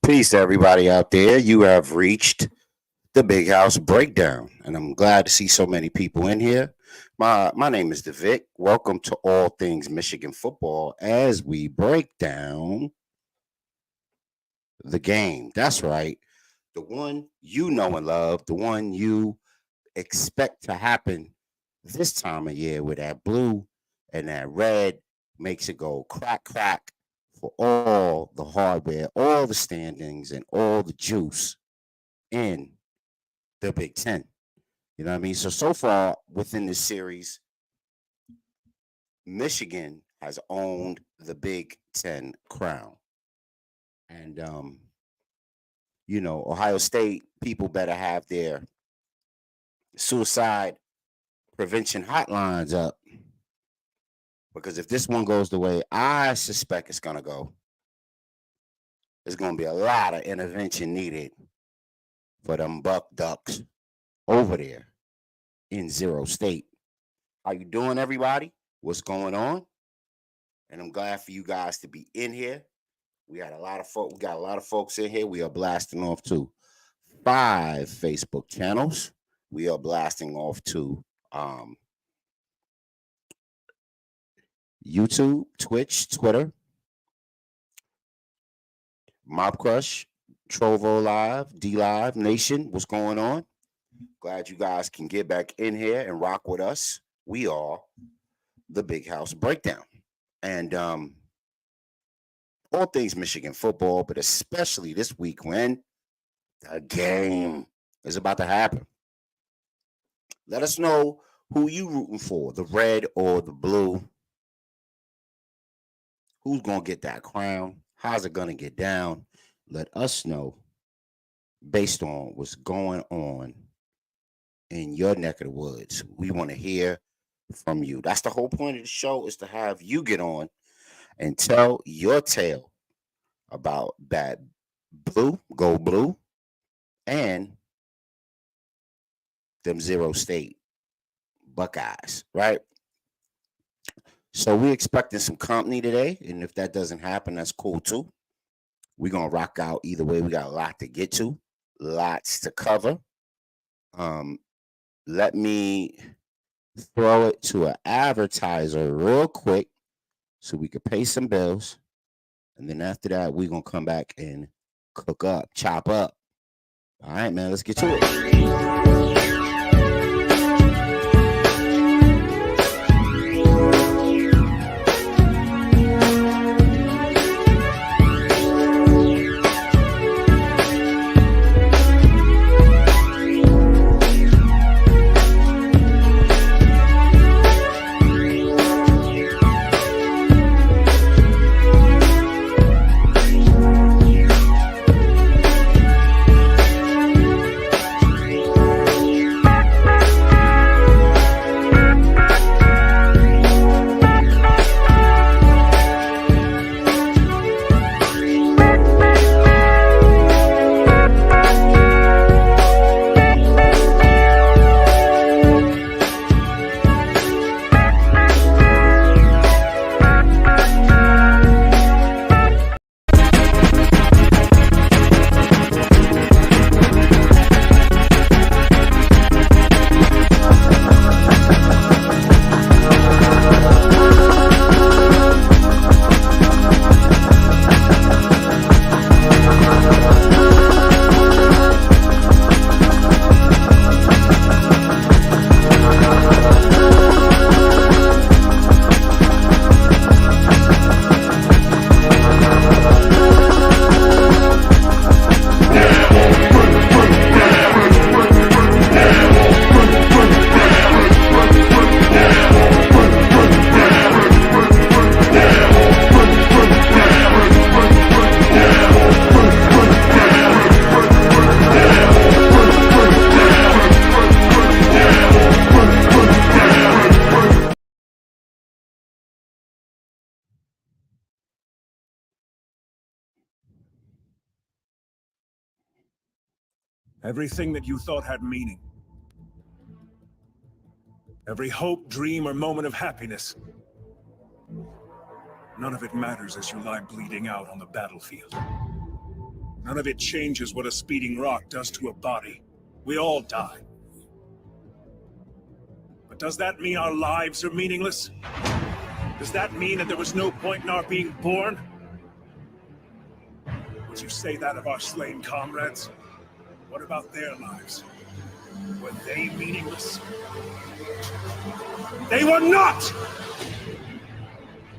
Peace to everybody out there. You have reached the Big House Breakdown, and I'm glad to see so many people in here. My name is Vic. Welcome to All Things Michigan Football as we break down the game. That's right. The one you know and love, the one you expect to happen this time of year with that blue and that red makes it go crack, crack for all the hardware, all the standings, and all the juice in the Big Ten. You know what I mean? So far within this series, Michigan has owned the Big Ten crown. And, Ohio State people better have their suicide prevention hotlines up because if this one goes the way I suspect it's going to go, there's going to be a lot of intervention needed for them Buck Ducks over there in Zero State. How you doing, everybody? What's going on? And I'm glad for you guys to be in here. We got a lot of folks in here. We are blasting off to 5 Facebook channels. We are blasting off to YouTube, Twitch, Twitter, Mob Crush, Trovo Live, D Live Nation. What's going on? Glad you guys can get back in here and rock with us. We are the Big House Breakdown. And all things Michigan football, but especially this week when the game is about to happen. Let us know who you rooting for, the red or the blue. Who's going to get that crown? How's it going to get down? Let us know based on what's going on in your neck of the woods. We want to hear from you. That's the whole point of the show, is to have you get on and tell your tale about that blue, go blue, and them Zero State Buckeyes, right? So we're expecting some company today, and if that doesn't happen, that's cool too. We're going to rock out either way. We got a lot to get to, lots to cover. Let me throw it to an advertiser real quick so we could pay some bills. And then after that, we're going to come back and cook up, chop up. All right, man, let's get to it. Everything that you thought had meaning. Every hope, dream, or moment of happiness. None of it matters as you lie bleeding out on the battlefield. None of it changes what a speeding rock does to a body. We all die. But does that mean our lives are meaningless? Does that mean that there was no point in our being born? Would you say that of our slain comrades? What about their lives? Were they meaningless? They were not!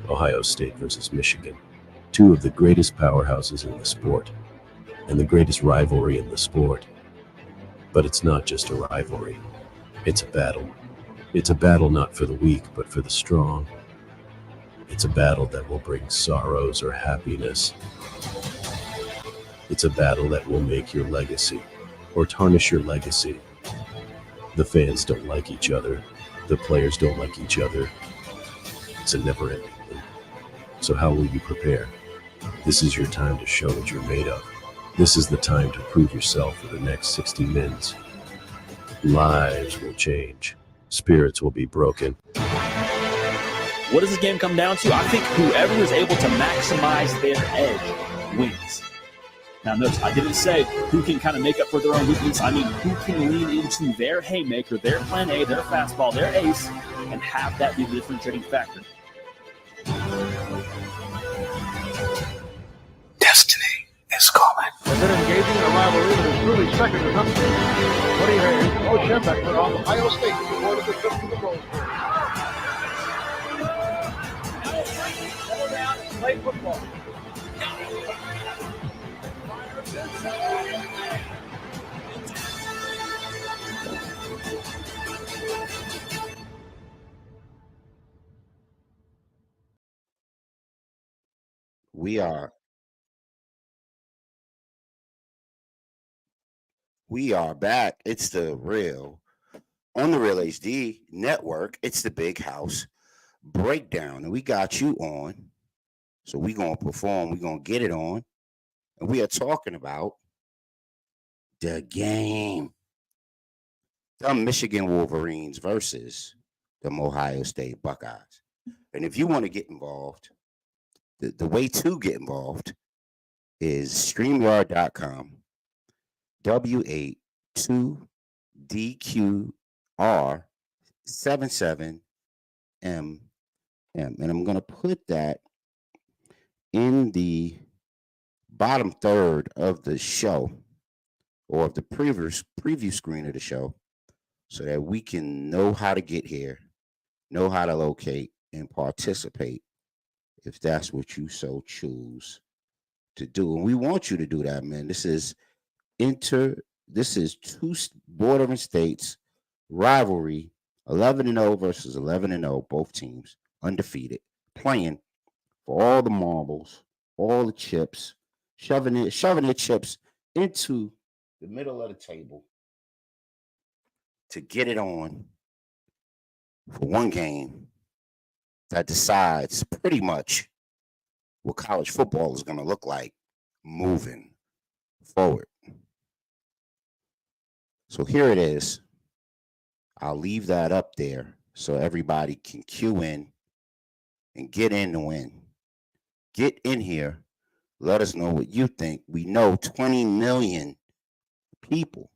Ohio State versus Michigan, two of the greatest powerhouses in the sport, and the greatest rivalry in the sport. But it's not just a rivalry, it's a battle. It's a battle not for the weak, but for the strong. It's a battle that will bring sorrows or happiness. It's a battle that will make your legacy, or tarnish your legacy. The fans don't like each other, the players don't like each other. It's a never-ending thing. So how will you prepare? This is your time to show what you're made of. This is the time to prove yourself for the next 60 minutes. Lives will change. Spirits will be broken. What does this game come down to? I think whoever is able to maximize their edge wins. Now notice, I didn't say who can kind of make up for their own weakness. I mean, who can lean into their haymaker, their plan A, their fastball, their ace, and have that be the differentiating factor. Destiny is calling. They've been engaging in a rivalry that is truly second to none. What do you hear? Coach Schembeck on Ohio State awarded the trip to the Rose Bowl. Settle down, play football. We are back. It's the Real on the Real HD network. It's the Big House Breakdown, and we got you on. So we're gonna perform. We're gonna get it on, and we are talking about the game, the Michigan Wolverines versus the Ohio State Buckeyes. And if you want to get involved, the way to get involved is StreamYard.com, W82DQR77MM. And I'm going to put that in the bottom third of the show, or of the preview screen of the show, so that we can know how to get here, know how to locate, and participate if that's what you so choose to do. And we want you to do that, man. This is two bordering states rivalry, 11-0 versus 11-0, both teams undefeated, playing for all the marbles, all the chips, shoving their chips into the middle of the table to get it on for one game that decides pretty much what college football is going to look like moving forward. So here it is. I'll leave that up there so everybody can cue in and get in to win. Get in here. Let us know what you think. We know 20 million people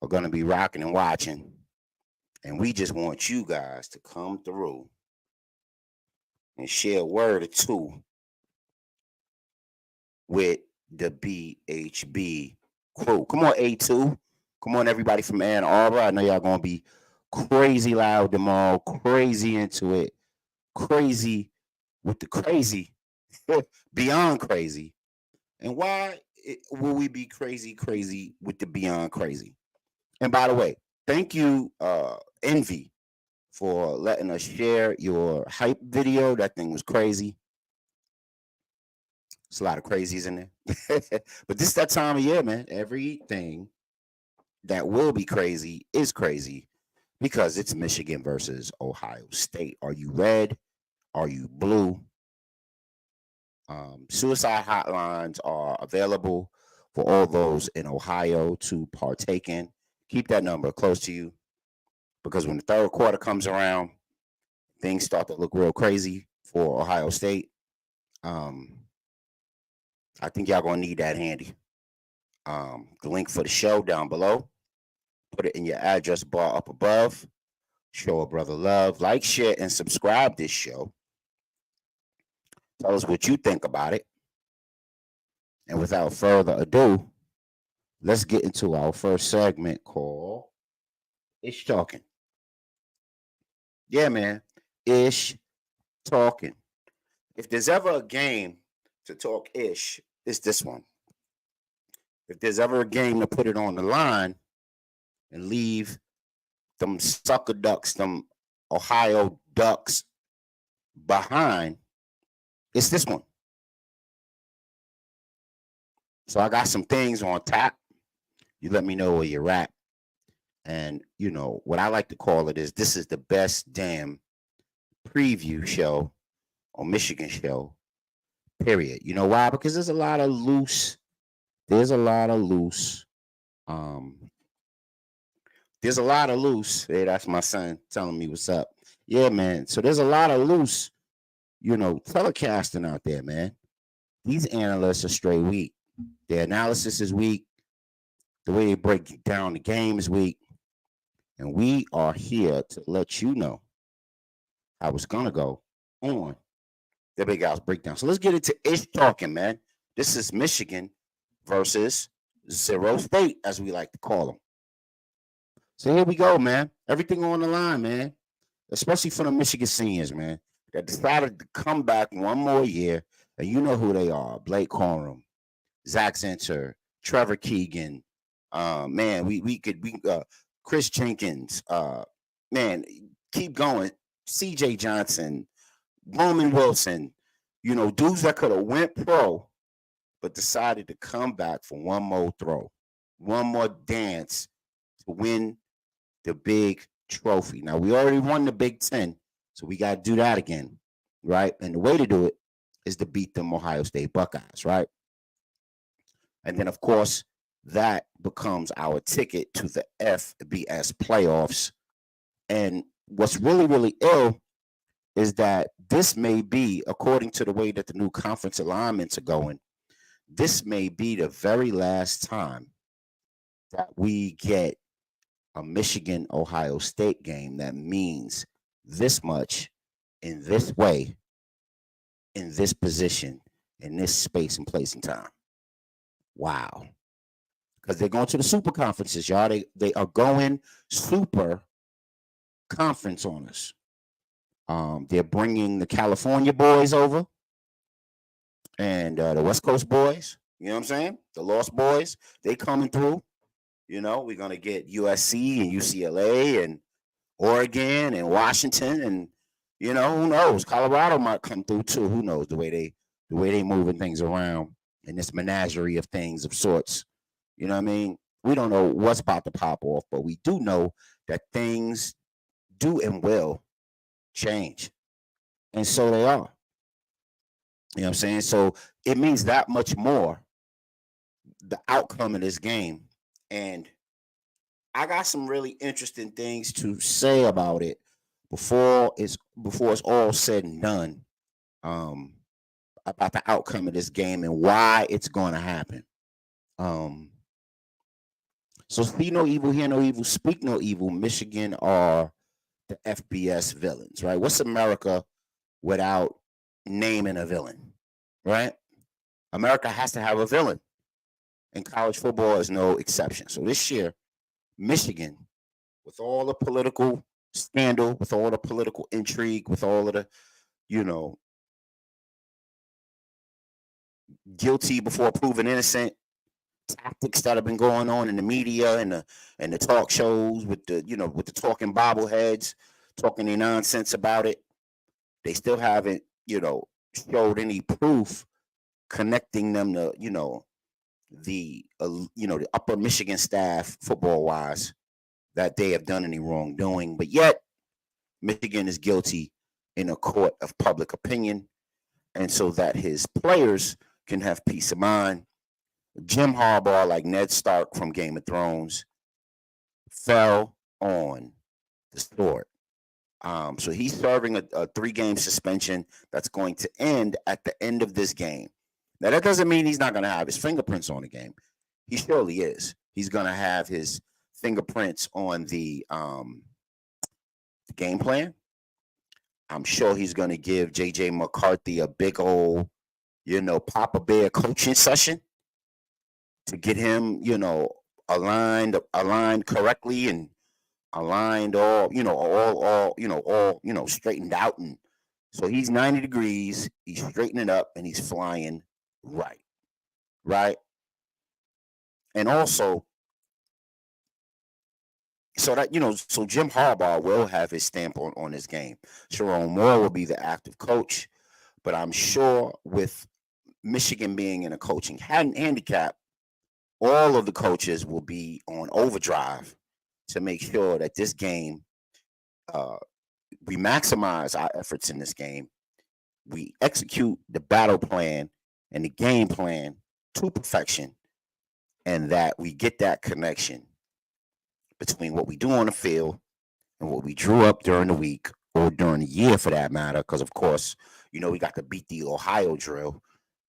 are going to be rocking and watching. And we just want you guys to come through and share a word or two with the BHB crew. Come on, A2. Come on, everybody from Ann Arbor. I know y'all going to be crazy loud tomorrow, crazy into it, crazy with the crazy, beyond crazy. And why will we be crazy with the beyond crazy? And by the way, thank you, Envy, for letting us share your hype video. That thing was crazy. It's a lot of crazies in there. But this is that time of year, man. Everything that will be crazy is crazy because it's Michigan versus Ohio State. Are you red? Are you blue? Suicide hotlines are available for all those in Ohio to partake in. Keep that number close to you, because when the third quarter comes around, things start to look real crazy for Ohio State. I think y'all gonna need that handy. The link for the show down below. Put it in your address bar up above. Show a brother love. Like, share, and subscribe this show. Tell us what you think about it. And without further ado, let's get into our first segment called Ish Talking. Yeah, man. Ish Talking. If there's ever a game to talk ish, it's this one. If there's ever a game to put it on the line and leave them sucker ducks, them Ohio Ducks behind, it's this one. So I got some things on tap. You let me know where you're at. And, you know, what I like to call it is this is the best damn preview show on Michigan show, period. You know why? Because there's a lot of loose, hey, that's my son telling me what's up. Yeah, man. So there's a lot of loose, telecasting out there, man. These analysts are straight weak. Their analysis is weak. The way they break down the game is weak. And we are here to let you know how it's going to go on the Big House Breakdown. So let's get into Ish Talking, man. This is Michigan versus Zero State, as we like to call them. So here we go, man. Everything on the line, man. Especially for the Michigan seniors, man, that decided to come back one more year. And you know who they are. Blake Corum, Zach Zinter, Trevor Keegan. Chris Jenkins. Man, keep going. C.J. Johnson, Roman Wilson. Dudes that could have went pro, but decided to come back for one more throw, one more dance to win the big trophy. Now, we already won the Big Ten, so we got to do that again, right? And the way to do it is to beat them Ohio State Buckeyes, right? And then, of course, that becomes our ticket to the FBS playoffs. And what's really, really ill is that this may be, according to the way that the new conference alignments are going, this may be the very last time that we get a Michigan-Ohio State game that means this much in this way, in this position, in this space and place and time. Wow. Because they're going to the super conferences, y'all. They are going super conference on us. They're bringing the California boys over and the West Coast boys. You know what I'm saying? The Lost Boys. They coming through. We're going to get USC and UCLA and Oregon and Washington and, who knows? Colorado might come through too. Who knows? The way they moving things around in this menagerie of things of sorts. You know what I mean? We don't know what's about to pop off, but we do know that things do and will change. And so they are. You know what I'm saying? So it means that much more, the outcome of this game. And I got some really interesting things to say about it before it's all said and done, about the outcome of this game and why it's going to happen. So see no evil, hear no evil, speak no evil. Michigan are the FBS villains, right? What's America without naming a villain, right? America has to have a villain, and college football is no exception. So this year, Michigan, with all the political scandal, with all the political intrigue, with all of the, guilty before proven innocent tactics that have been going on in the media and the talk shows with the talking bobbleheads talking their nonsense about it, they still haven't showed any proof connecting them to the upper Michigan staff football wise that they have done any wrongdoing. But yet Michigan is guilty in a court of public opinion, and so that his players can have peace of mind. Jim Harbaugh, like Ned Stark from Game of Thrones, fell on the sword. So he's serving a 3-game suspension that's going to end at the end of this game. Now, that doesn't mean he's not going to have his fingerprints on the game. He surely is. He's going to have his fingerprints on the game plan. I'm sure he's going to give J.J. McCarthy a big old, Papa Bear coaching session to get him, aligned correctly and aligned all, straightened out. And so he's 90 degrees, he's straightening up, and he's flying right. And also, so that, so Jim Harbaugh will have his stamp on this game. Sharon Moore will be the active coach, but I'm sure with Michigan being in a coaching handicap, all of the coaches will be on overdrive to make sure that this game, we maximize our efforts in this game. We execute the battle plan and the game plan to perfection, and that we get that connection between what we do on the field and what we drew up during the week or during the year for that matter. Because, of course, we got to beat the Ohio drill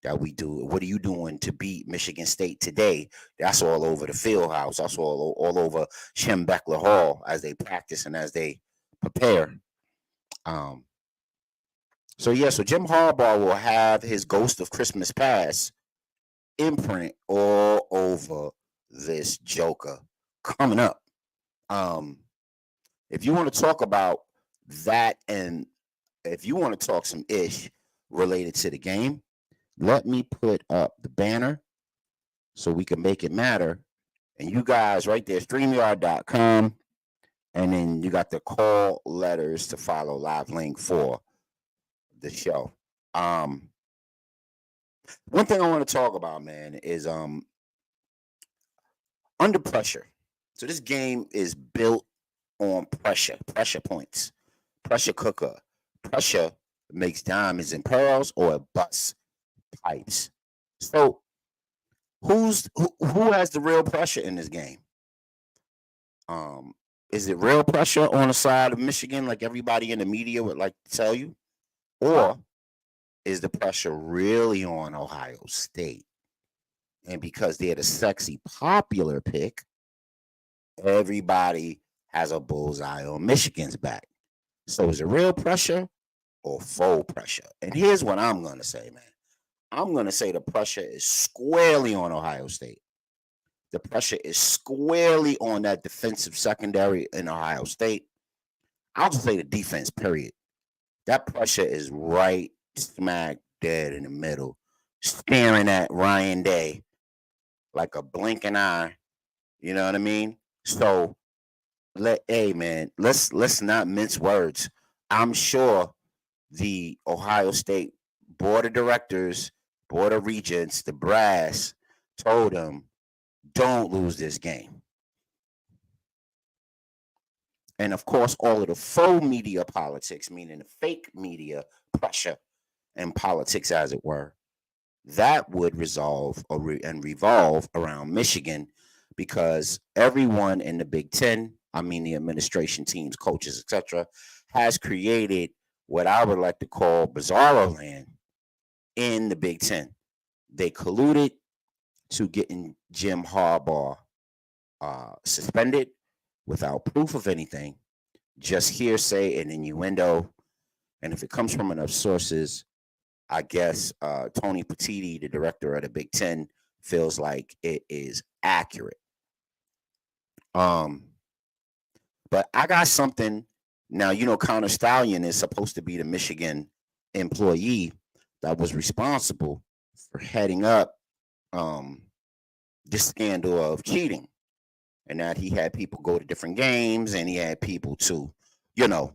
that we do. What are you doing to beat Michigan State today? That's all over the field house. That's all over Schembechler Hall as they practice and as they prepare. So Jim Harbaugh will have his Ghost of Christmas Past imprint all over this joker coming up. If you want to talk about that, and if you want to talk some ish related to the game, let me put up the banner so we can make it matter. And you guys right there, StreamYard.com, and then you got the call letters to follow, live link for the show. One thing I want to talk about, man, is under pressure. So this game is built on pressure points, pressure cooker. Pressure makes diamonds and pearls, or it busts pipes. So who has the real pressure in this game? Is it real pressure on the side of Michigan, like everybody in the media would like to tell you? Or is the pressure really on Ohio State? And because they're the sexy, popular pick, everybody has a bullseye on Michigan's back. So is it real pressure or faux pressure? And here's what I'm going to say, man. I'm going to say the pressure is squarely on Ohio State. The pressure is squarely on that defensive secondary in Ohio State. I'll just say the defense, period. That pressure is right smack dead in the middle, staring at Ryan Day like a blinking eye. You know what I mean? So, let's not mince words. I'm sure the Ohio State Board of Directors, Board of Regents, the brass told them, don't lose this game. And of course, all of the faux media politics, meaning the fake media pressure and politics, as it were, that would revolve around Michigan, because everyone in the Big Ten, the administration, teams, coaches, etc., has created what I would like to call bizarro land in the Big Ten. They colluded to getting Jim Harbaugh suspended without proof of anything, just hearsay and innuendo. And if it comes from enough sources, I guess Tony Petitti, the director of the Big Ten, feels like it is accurate. But I got something now. Connor Stallion is supposed to be the Michigan employee that was responsible for heading up this scandal of cheating, and that he had people go to different games, and he had people to, go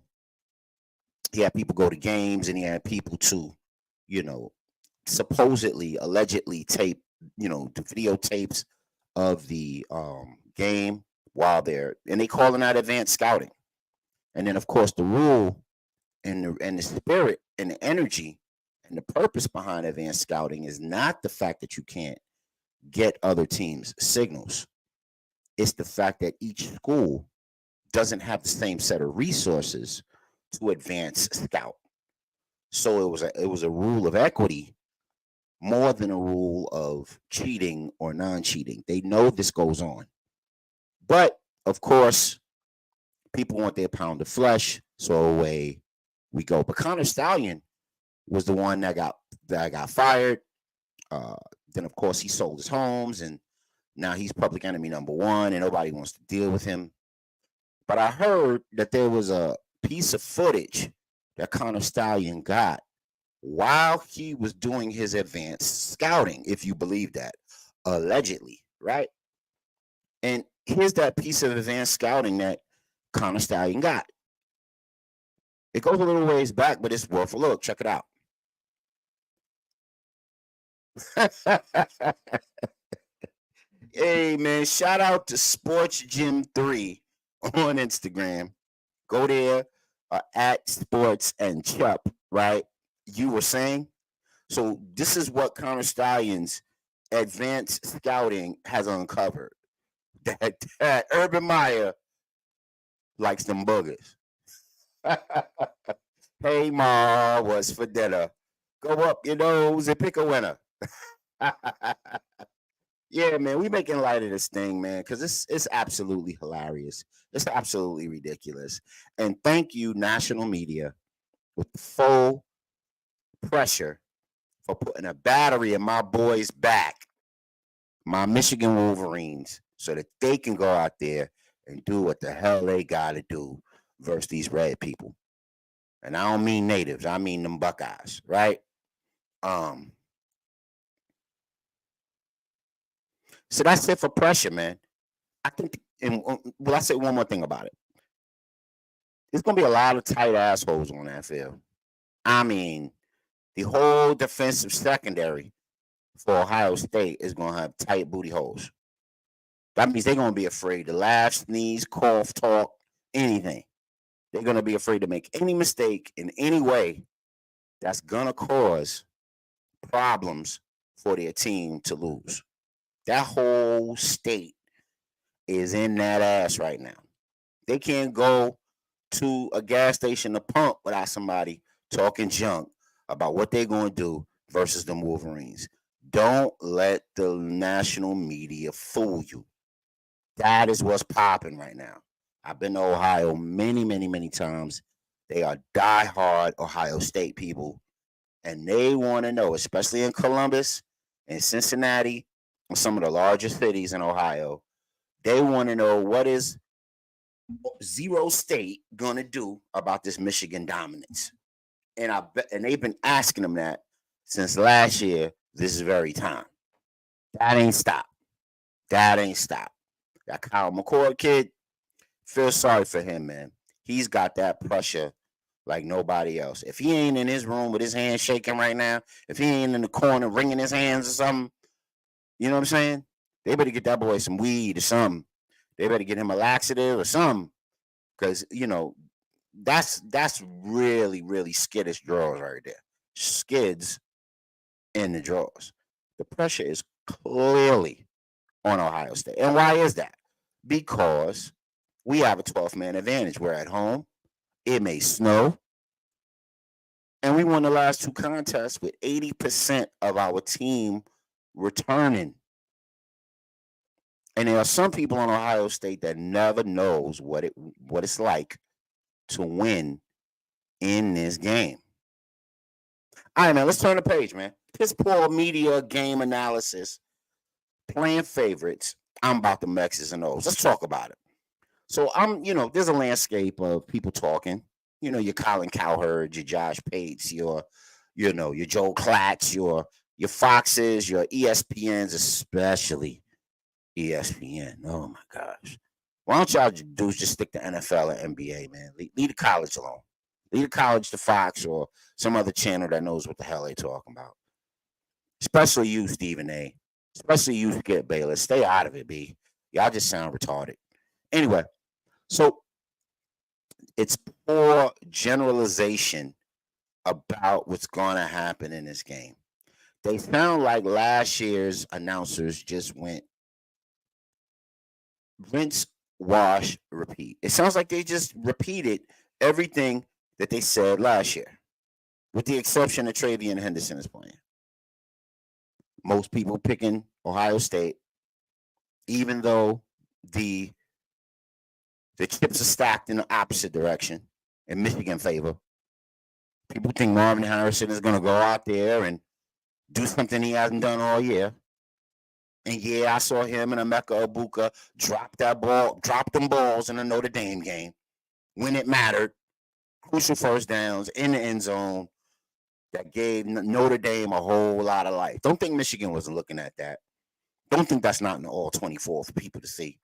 to games, and he had people to, supposedly, allegedly tape, the videotapes of the game while they calling out advanced scouting. And then, of course, the rule and the spirit and the energy and the purpose behind advanced scouting is not the fact that you can't get other teams' signals. It's the fact that each school doesn't have the same set of resources to advance scout. So it was a rule of equity more than a rule of cheating or non-cheating. They know this goes on. But, of course, people want their pound of flesh, so away we go. But Connor Stallion was the one that got fired. Then, of course, he sold his homes, and now he's public enemy number one, and nobody wants to deal with him. But I heard that there was a piece of footage that Connor Stallion got while he was doing his advanced scouting, if you believe that, allegedly, right? And here's that piece of advanced scouting that Connor Stallion got. It goes a little ways back, but it's worth a look. Check it out. Hey, man, shout out to Sports Gym 3 on Instagram. Go there at Sports and Chup, right? You were saying? So this is what Connor Stallion's advanced scouting has uncovered. That Urban Meyer likes them boogers. Hey, Ma, what's for dinner? Go up your nose and pick a winner. Yeah, man, we making light of this thing, man, because it's absolutely hilarious. It's absolutely ridiculous. And thank you, national media, with full pressure for putting a battery in my boys' back, my Michigan Wolverines, so that they can go out there and do what the hell they got to do versus these red people. And I don't mean natives. I mean them Buckeyes, right? So that's it for pressure, man. I think, and well, I say one more thing about it. There's going to be a lot of tight assholes on that field. I mean, the whole defensive secondary for Ohio State is going to have tight booty holes. That means they're going to be afraid to laugh, sneeze, cough, talk, anything. They're going to be afraid to make any mistake in any way that's going to cause problems for their team to lose. That whole state is in that ass right now. They can't go to a gas station to pump without somebody talking junk about what they're going to do versus them Wolverines. Don't let the national media fool you. That is what's popping right now. I've been to Ohio many, many, many times. They are diehard Ohio State people, and they want to know, especially in Columbus and Cincinnati, some of the largest cities in Ohio, they want to know what is Zero State going to do about this Michigan dominance. And they've been asking them that since last year, this very time. That ain't stopped. That ain't stopped. That Kyle McCord kid, feel sorry for him, man. He's got that pressure like nobody else. If he ain't in his room with his hands shaking right now, if he ain't in the corner wringing his hands or something, you know what I'm saying? They better get that boy some weed or something. They better get him a laxative or something. Because, you know, that's really, really skiddish drawers right there. Skids in the drawers. The pressure is clearly on Ohio State. And why is that? Because we have a 12-man advantage. We're at home. It may snow. And we won the last two contests with 80% of our team returning. And there are some people on Ohio State that never knows what it's like to win in this game. All right, man, let's turn the page, man. Piss poor media game analysis, playing favorites. I'm about the X's and O's. Let's talk about it. So there's a landscape of people talking. You know, your Colin Cowherd, your Josh Pates, your Joe Klatz, your Foxes, your ESPNs, especially ESPN. Oh my gosh. Why don't y'all dudes just stick to NFL and NBA, man? Leave the college alone. Leave the college to Fox or some other channel that knows what the hell they talking about. Especially you, Stephen A. Especially you, Skip Bayless. Stay out of it, B. Y'all just sound retarded. Anyway, so it's poor generalization about what's going to happen in this game. They sound like last year's announcers just went rinse, wash, repeat. It sounds like they just repeated everything that they said last year, with the exception of Travian Henderson is playing. Most people picking Ohio State, even though the the chips are stacked in the opposite direction in Michigan favor. People think Marvin Harrison is going to go out there and do something he hasn't done all year. And yeah, I saw him and Emeka Ibuka drop them balls in the Notre Dame game when it mattered. Crucial first downs in the end zone that gave Notre Dame a whole lot of life. Don't think Michigan wasn't looking at that. Don't think that's not in the all 24 for people to see.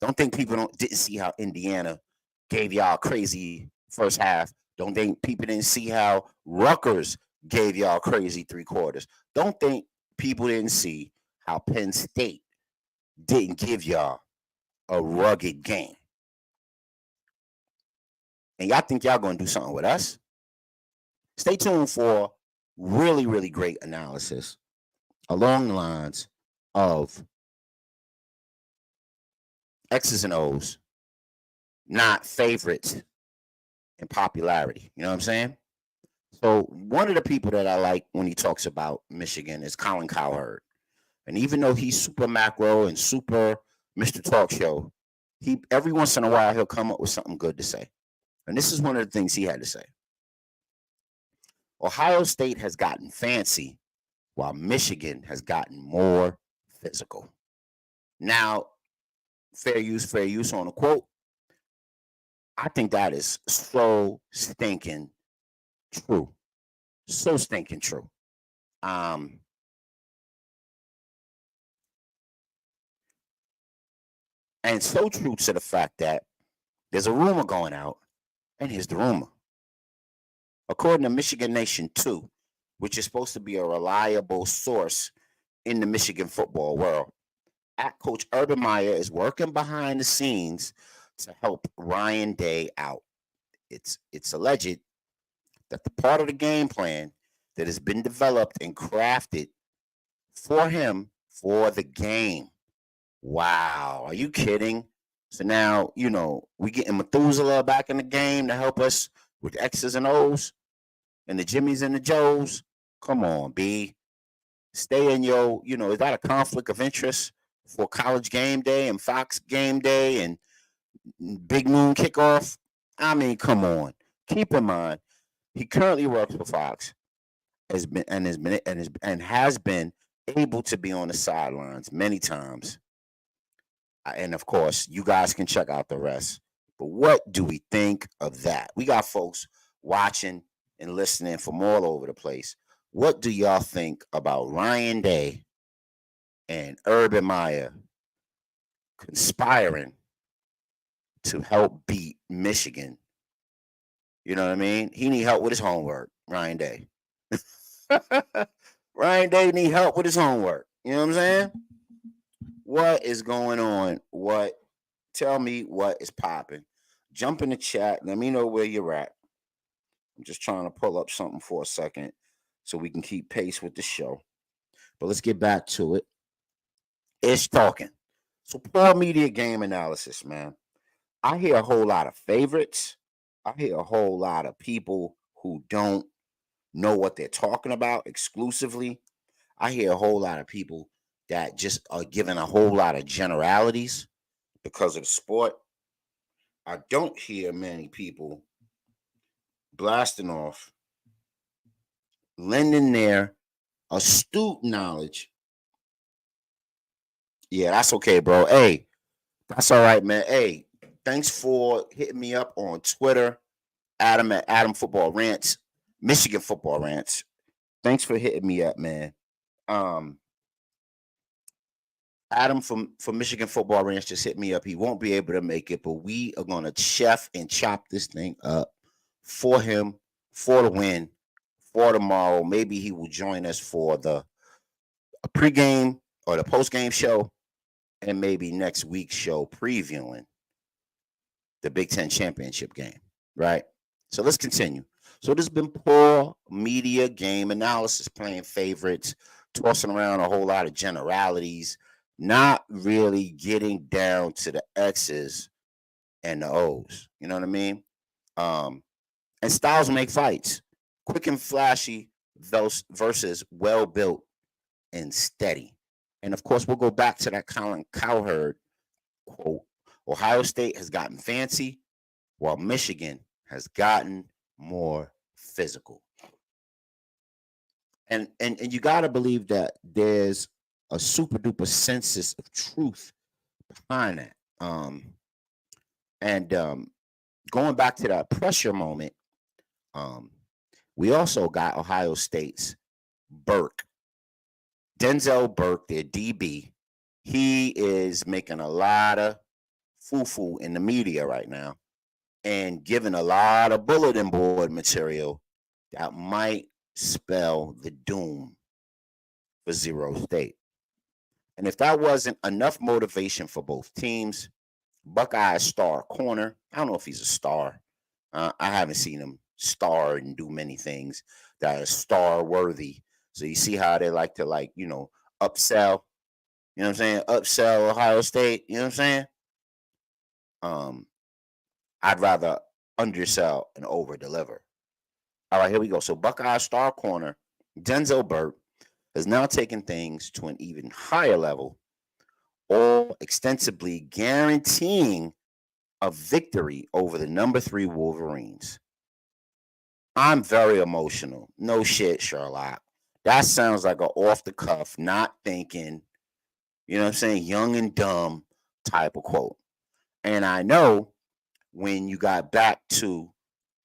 Don't think people didn't see how Indiana gave y'all crazy first half. Don't think people didn't see how Rutgers gave y'all crazy three quarters. Don't think people didn't see how Penn State didn't give y'all a rugged game. And y'all think y'all going to do something with us? Stay tuned for really, really great analysis along the lines of X's and O's, not favorites in popularity. You know what I'm saying? So one of the people that I like when he talks about Michigan is Colin Cowherd. And even though he's super macro and super Mr. Talk Show, he every once in a while he'll come up with something good to say. And this is one of the things he had to say. Ohio State has gotten fancy while Michigan has gotten more physical. Now, fair use on a quote. I think that is so stinking true. So stinking true. And so true to the fact that there's a rumor going out, and here's the rumor. According to Michigan Nation 2, which is supposed to be a reliable source in the Michigan football world, at Coach Urban Meyer is working behind the scenes to help Ryan Day out. It's alleged that the part of the game plan that has been developed and crafted for him for the game. Wow, are you kidding? So now, we getting Methuselah back in the game to help us with X's and O's and the Jimmies and the Joes. Come on, B. Stay in your, is that a conflict of interest for College Game Day and Fox Game Day and Big Noon Kickoff? I mean, come on. Keep in mind, he currently works for Fox, has been able to be on the sidelines many times. And of course, you guys can check out the rest. But what do we think of that? We got folks watching and listening from all over the place. What do y'all think about Ryan Day and Urban Meyer conspiring to help beat Michigan? You know what I mean? He need help with his homework, Ryan Day. Ryan Day need help with his homework. You know what I'm saying? What is going on? Tell me what is popping. Jump in the chat. Let me know where you're at. I'm just trying to pull up something for a second so we can keep pace with the show. But let's get back to it. It's talking. So poor media game analysis, man. I hear a whole lot of favorites. I hear a whole lot of people who don't know what they're talking about exclusively. I hear a whole lot of people that just are giving a whole lot of generalities because of the sport. I don't hear many people blasting off, lending their astute knowledge. Yeah, that's okay, bro. Hey, that's all right, man. Hey, thanks for hitting me up on Twitter, Adam at Adam Football Rants, Michigan Football Rants. Thanks for hitting me up, man. Adam from Michigan Football Ranch just hit me up. He won't be able to make it, but we are going to chef and chop this thing up for him, for the win, for tomorrow. Maybe he will join us for the pregame or the postgame show, and maybe next week's show previewing the Big Ten championship game, right? So let's continue. So there's been poor media game analysis, playing favorites, tossing around a whole lot of generalities, not really getting down to the X's and the O's. You know what I mean? And styles make fights. Quick and flashy versus well-built and steady. And of course, we'll go back to that Colin Cowherd quote. Ohio State has gotten fancy, while Michigan has gotten more physical. And you got to believe that there's a super duper census of truth behind that. And going back to that pressure moment, we also got Ohio State's Burke, Denzel Burke, their DB. He is making a lot of foo-foo in the media right now and giving a lot of bulletin board material that might spell the doom for Zero State. And if that wasn't enough motivation for both teams, Buckeye star corner, I don't know if he's a star. I haven't seen him star and do many things that are star worthy. So you see how they like to upsell, you know what I'm saying? Upsell Ohio State, you know what I'm saying? I'd rather undersell and over deliver. All right, here we go. So Buckeye star corner, Denzel Burke, has now taken things to an even higher level, all extensively guaranteeing a victory over the number 3 Wolverines. I'm very emotional. No shit, Sherlock. That sounds like an off the cuff, not thinking, you know what I'm saying, young and dumb type of quote. And I know when you got back to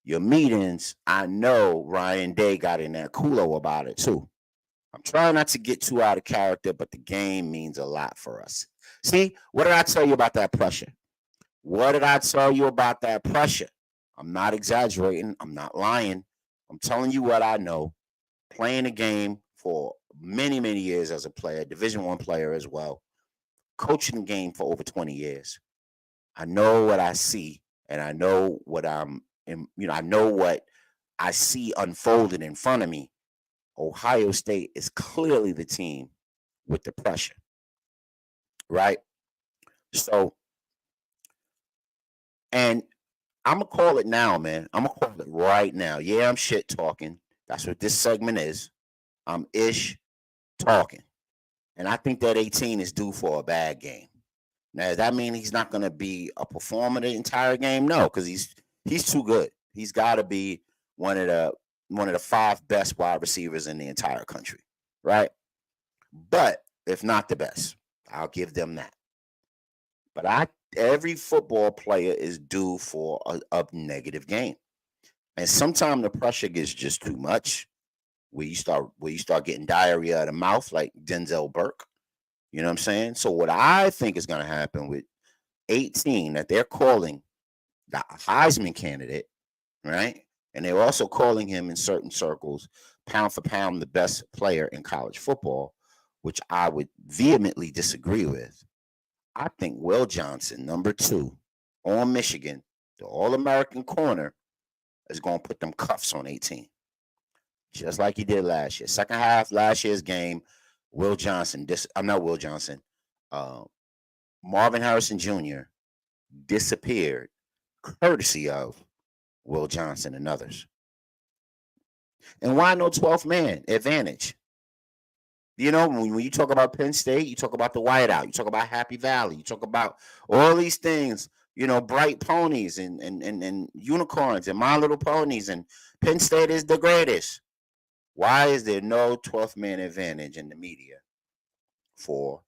your meetings, I know Ryan Day got in that culo about it too. I'm trying not to get too out of character, but the game means a lot for us. See, what did I tell you about that pressure? What did I tell you about that pressure? I'm not exaggerating. I'm not lying. I'm telling you what I know. Playing the game for many, many years as a player, Division I player as well, coaching the game for over 20 years. I know what I see, and I know what I know what I see unfolded in front of me. Ohio State is clearly the team with the pressure, right? So, and I'm going to call it now, man. I'm going to call it right now. Yeah, I'm shit talking. That's what this segment is. I'm ish talking. And I think that 18 is due for a bad game. Now, does that mean he's not going to be a performer the entire game? No, because he's too good. He's got to be one of the 5 best wide receivers in the entire country, right? But if not the best, I'll give them that. But every football player is due for a negative game, and sometimes the pressure gets just too much. Where you start getting diarrhea out of the mouth, like Denzel Burke. You know what I'm saying? So what I think is going to happen with 18, that they're calling the Heisman candidate, right? And they're also calling him in certain circles, pound for pound, the best player in college football, which I would vehemently disagree with. I think Will Johnson, number 2, on Michigan, the All-American corner, is going to put them cuffs on 18. Just like he did last year. Second half, last year's game, Will Johnson, Marvin Harrison Jr. disappeared, courtesy of Will Johnson and others. And why no 12th man advantage? You know, when you talk about Penn State, you talk about the whiteout, you talk about Happy Valley, you talk about all these things, you know, bright ponies and unicorns and My Little Ponies, and Penn State is the greatest. Why is there no 12th man advantage in the media for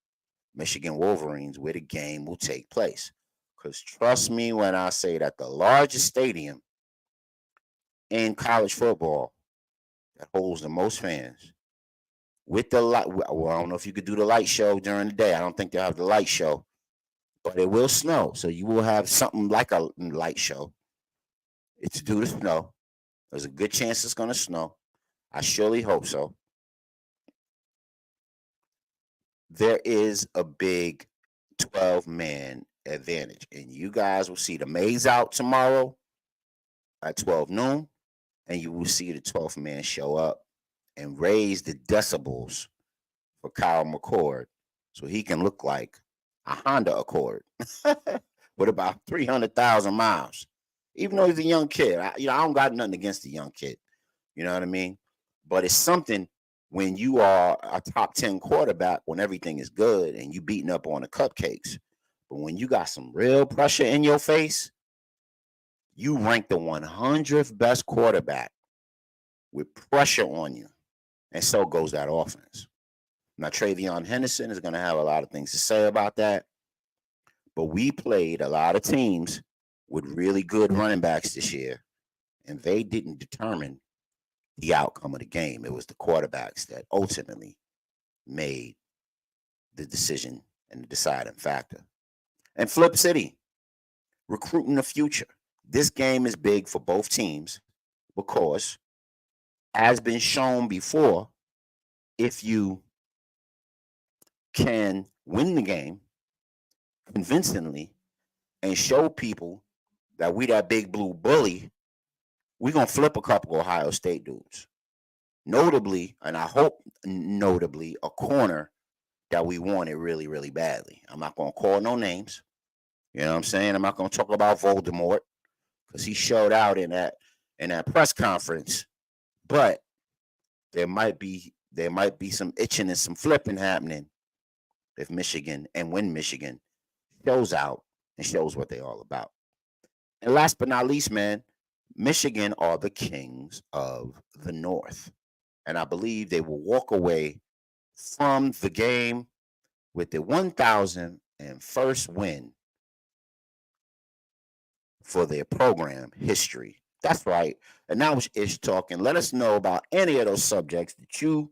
Michigan Wolverines where the game will take place? Because trust me when I say that the largest stadium in college football that holds the most fans with the light, well, I don't know if you could do the light show during the day. I don't think they'll have the light show, but it will snow. So you will have something like a light show. It's due to snow. There's a good chance it's going to snow. I surely hope so. There is a big 12-man advantage. And you guys will see the maize out tomorrow at 12 noon. And you will see the 12th man show up and raise the decibels for Kyle McCord so he can look like a Honda Accord with about 300,000 miles. Even though he's a young kid. I don't got nothing against the young kid. You know what I mean? But it's something when you are a top 10 quarterback, when everything is good and you beating up on the cupcakes. But when you got some real pressure in your face, you rank the 100th best quarterback with pressure on you. And so goes that offense. Now, Travion Henderson is going to have a lot of things to say about that. But we played a lot of teams with really good running backs this year, and they didn't determine the outcome of the game. It was the quarterbacks that ultimately made the decision and the deciding factor. And Flip City, recruiting the future. This game is big for both teams because, as been shown before, if you can win the game convincingly and show people that we that big blue bully, we're going to flip a couple Ohio State dudes. Notably, and I hope notably, a corner that we wanted really, really badly. I'm not going to call no names. You know what I'm saying? I'm not going to talk about Voldemort because he showed out in that press conference. But there might be some itching and some flipping happening if Michigan, and when Michigan shows out and shows what they're all about. And last but not least, man, Michigan are the kings of the North. And I believe they will walk away from the game with the 1,001st win for their program history. That's right. And now it's Ish talking. Let us know about any of those subjects that you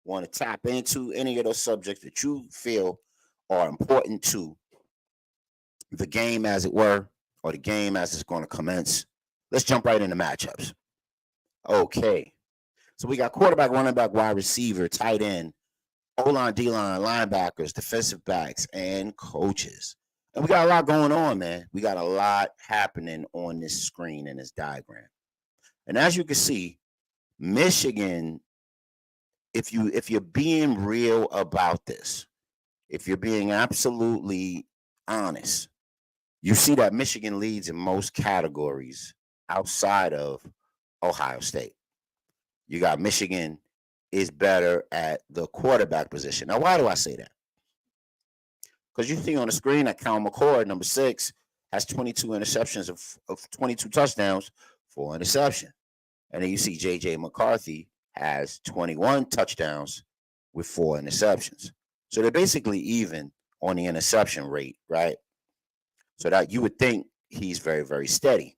want to tap into, any of those subjects that you feel are important to the game, as it were, or the game as it's going to commence. Let's jump right into matchups. Okay. So we got quarterback, running back, wide receiver, tight end, O-line, D-line, linebackers, defensive backs, and coaches. And we got a lot going on, man. We got a lot happening on this screen in this diagram. And as you can see, Michigan, if you're being real about this, if you're being absolutely honest, you see that Michigan leads in most categories outside of Ohio State. You got Michigan is better at the quarterback position. Now, why do I say that? Because you see on the screen that Cal McCord, number 6, has 22 interceptions of 22 touchdowns, 4 interceptions. And then you see J.J. McCarthy has 21 touchdowns with 4 interceptions. So they're basically even on the interception rate, right? So that you would think he's very, very steady.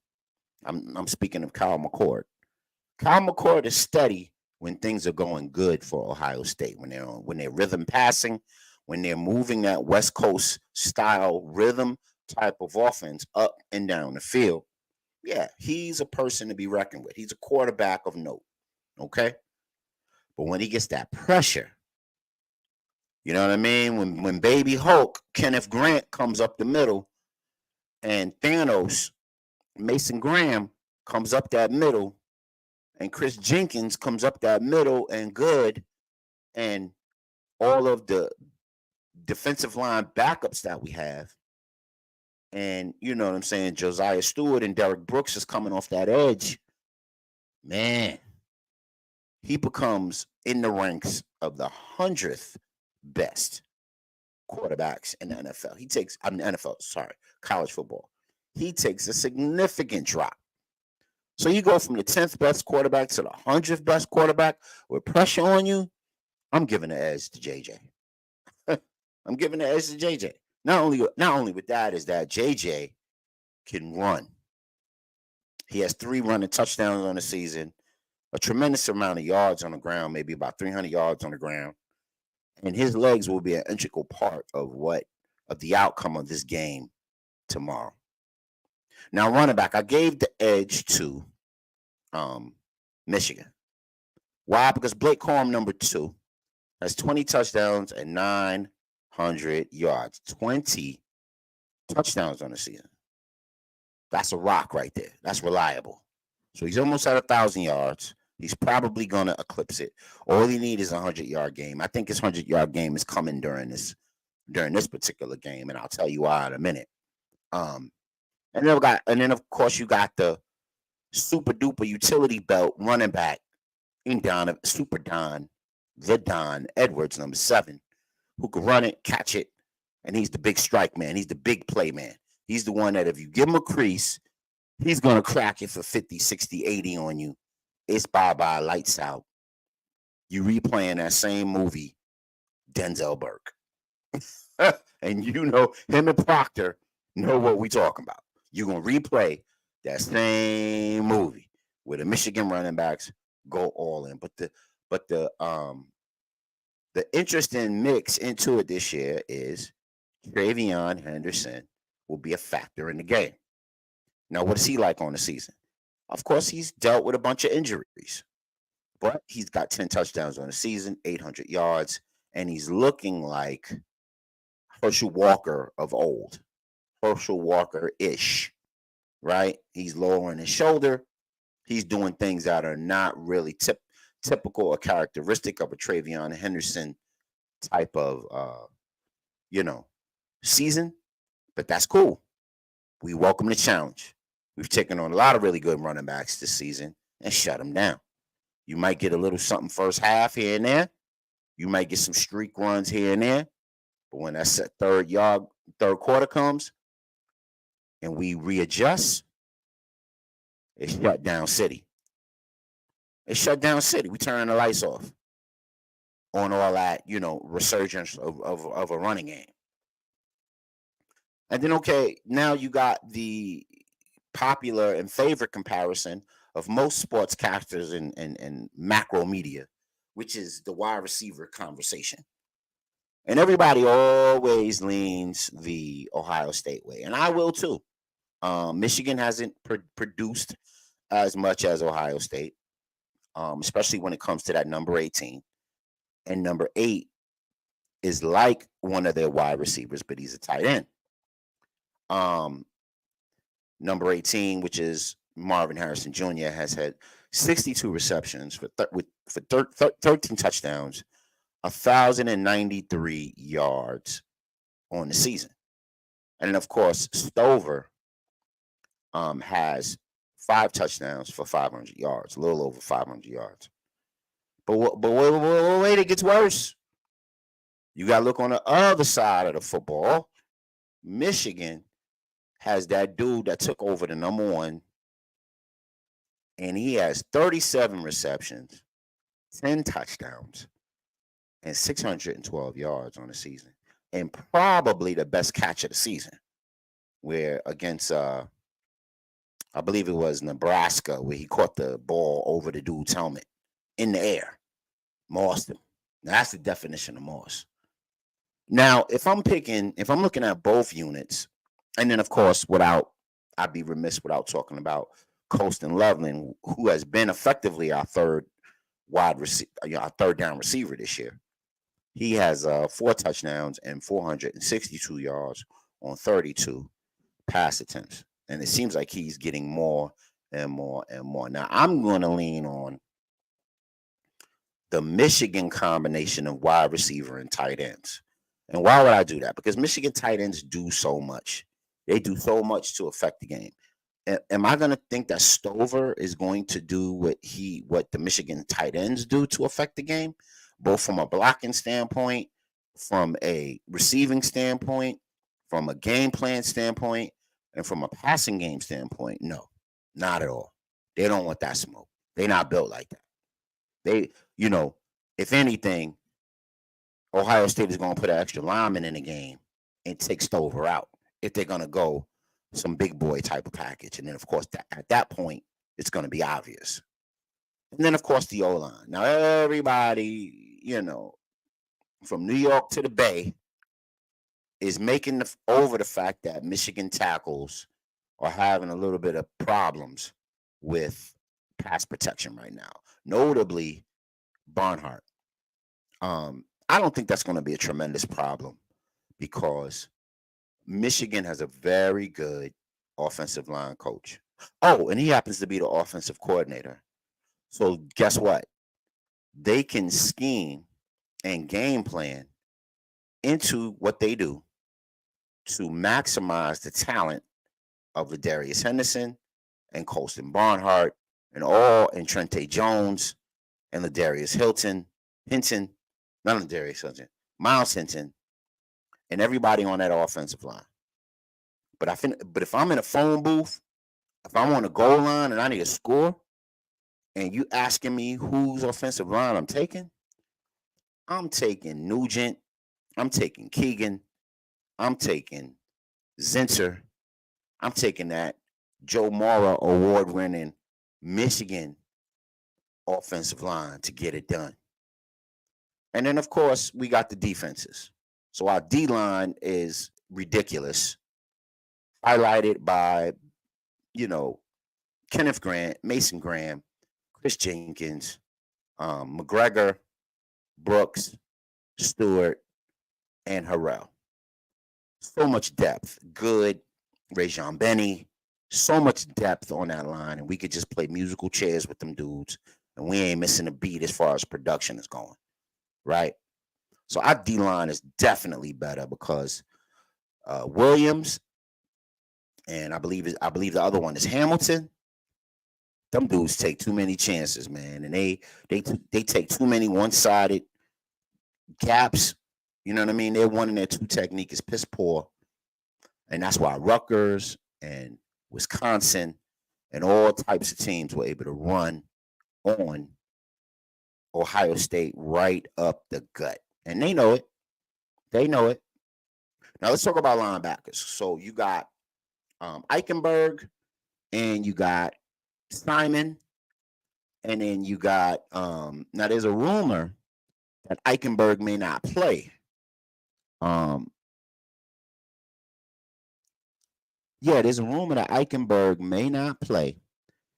I'm speaking of Kyle McCord. Kyle McCord is steady when things are going good for Ohio State, when they're rhythm passing, when they're moving that West Coast style rhythm type of offense up and down the field. Yeah, he's a person to be reckoned with. He's a quarterback of note, okay? But when he gets that pressure, you know what I mean? When Baby Hulk, Kenneth Grant, comes up the middle, and Thanos, Mason Graham, comes up that middle, and Chris Jenkins comes up that middle and good, and all of the defensive line backups that we have, and you know what I'm saying, Josiah Stewart and Derek Brooks is coming off that edge, man, he becomes in the ranks of the 100th best quarterbacks in the NFL. College football. He takes a significant drop. So you go from the 10th best quarterback to the 100th best quarterback with pressure on you. I'm giving the edge to JJ. I'm giving the edge to JJ. Not only with that is that JJ can run. He has 3 running touchdowns on the season, a tremendous amount of yards on the ground, maybe about 300 yards on the ground. And his legs will be an integral part of the outcome of this game tomorrow. Now, running back, I gave the edge to Michigan. Why? Because Blake Corum, number 2, has 20 touchdowns and 900 yards. 20 touchdowns on the season. That's a rock right there. That's reliable. So he's almost at 1,000 yards. He's probably going to eclipse it. All he needs is a 100-yard game. I think his 100-yard game is coming during this particular game, and I'll tell you why in a minute. And then of course you got the super duper utility belt running back in Super Don the Don Edwards, number 7, who can run it, catch it, and he's the big strike man. He's the big play man. He's the one that if you give him a crease, he's going to crack it for 50, 60, 80 on you. It's bye-bye, lights out. You replaying that same movie, Denzel Burke. And you know, him and Proctor know what we talking about. You're going to replay that same movie where the Michigan running backs go all in. But the interesting mix into it this year is Travion Henderson will be a factor in the game. Now, what is he like on the season? Of course, he's dealt with a bunch of injuries, but he's got 10 touchdowns on the season, 800 yards, and he's looking like Herschel Walker of old, Herschel Walker-ish, right? He's lowering his shoulder. He's doing things that are not really typical or characteristic of a Travion Henderson type of, season, but that's cool. We welcome the challenge. We've taken on a lot of really good running backs this season and shut them down. You might get a little something first half here and there. You might get some streak runs here and there. But when that third quarter comes and we readjust, it's shut down city. It's shut down city. We turn the lights off on all that, resurgence of a running game. And then, okay, now you got the popular and favorite comparison of most sportscasters and macro media, which is the wide receiver conversation. And everybody always leans the Ohio State way, and I will too. Michigan hasn't produced as much as Ohio State, especially when it comes to that number 18. And number 8 is like one of their wide receivers, but he's a tight end. Number 18, which is Marvin Harrison Jr., has had 62 receptions for 13 touchdowns, 1,093 yards on the season. And then, of course, Stover has 5 touchdowns for 500 yards, a little over 500 yards. But wait, it gets worse. You got to look on the other side of the football. Michigan has that dude that took over the number 1, and he has 37 receptions, 10 touchdowns, and 612 yards on the season, and probably the best catch of the season, where against, I believe it was Nebraska, where he caught the ball over the dude's helmet in the air, mossed him. Now, that's the definition of moss. Now, if I'm looking at both units, and then, of course, I'd be remiss without talking about Colston Loveland, who has been effectively our third down receiver this year. He has 4 touchdowns and 462 yards on 32 pass attempts. And it seems like he's getting more and more and more. Now, I'm going to lean on the Michigan combination of wide receiver and tight ends. And why would I do that? Because Michigan tight ends do so much. They do so much to affect the game. Am I going to think that Stover is going to do what the Michigan tight ends do to affect the game, both from a blocking standpoint, from a receiving standpoint, from a game plan standpoint, and from a passing game standpoint? No, not at all. They don't want that smoke. They're not built like that. They, if anything, Ohio State is going to put an extra lineman in the game and take Stover out if they're going to go some big boy type of package. And then, of course, at that point, it's going to be obvious. And then, of course, the O-line. Now, everybody, from New York to the Bay is making over the fact that Michigan tackles are having a little bit of problems with pass protection right now, notably Barnhart. I don't think that's going to be a tremendous problem because Michigan has a very good offensive line coach. Oh, and he happens to be the offensive coordinator. So guess what? They can scheme and game plan into what they do to maximize the talent of Ladarius Henderson and Colston Barnhart and Trente Jones and Ladarius Hilton Hinton, none of Darius Hinton, Miles Hinton, and everybody on that offensive line. But if I'm in a phone booth, if I'm on a goal line and I need a score, and you asking me whose offensive line I'm taking Nugent, I'm taking Keegan, I'm taking Zinter, I'm taking that Joe Mara award-winning Michigan offensive line to get it done. And then, of course, we got the defenses. So our D-line is ridiculous, highlighted by, Kenneth Grant, Mason Graham, Chris Jenkins, McGregor, Brooks, Stewart, and Harrell. So much depth. Good. Rajon Benny. So much depth on that line. And we could just play musical chairs with them dudes. And we ain't missing a beat as far as production is going. Right? So our D-line is definitely better because Williams and I believe the other one is Hamilton. Them dudes take too many chances, man. And they take too many one-sided gaps. You know what I mean? Their 1 and their 2 technique is piss poor. And that's why Rutgers and Wisconsin and all types of teams were able to run on Ohio State right up the gut. And they know it. They know it. Now let's talk about linebackers. So you got Eichenberg and you got Simon. And then you got now there's a rumor that Eichenberg may not play. There's a rumor that Eichenberg may not play,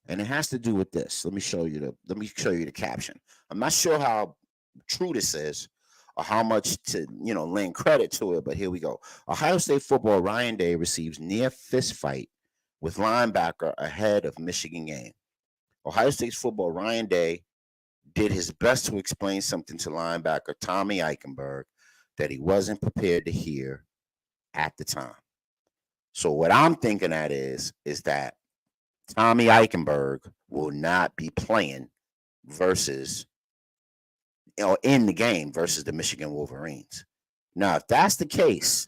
and it has to do with this. Let me show you the caption. I'm not sure how true this is or how much to lend credit to it, but here we go. Ohio State football Ryan Day receives near fist fight with linebacker ahead of Michigan game. Ohio State's football Ryan Day did his best to explain something to linebacker Tommy Eichenberg that he wasn't prepared to hear at the time. So what I'm thinking that is that Tommy Eichenberg will not be playing in the game versus the Michigan Wolverines. Now, if that's the case,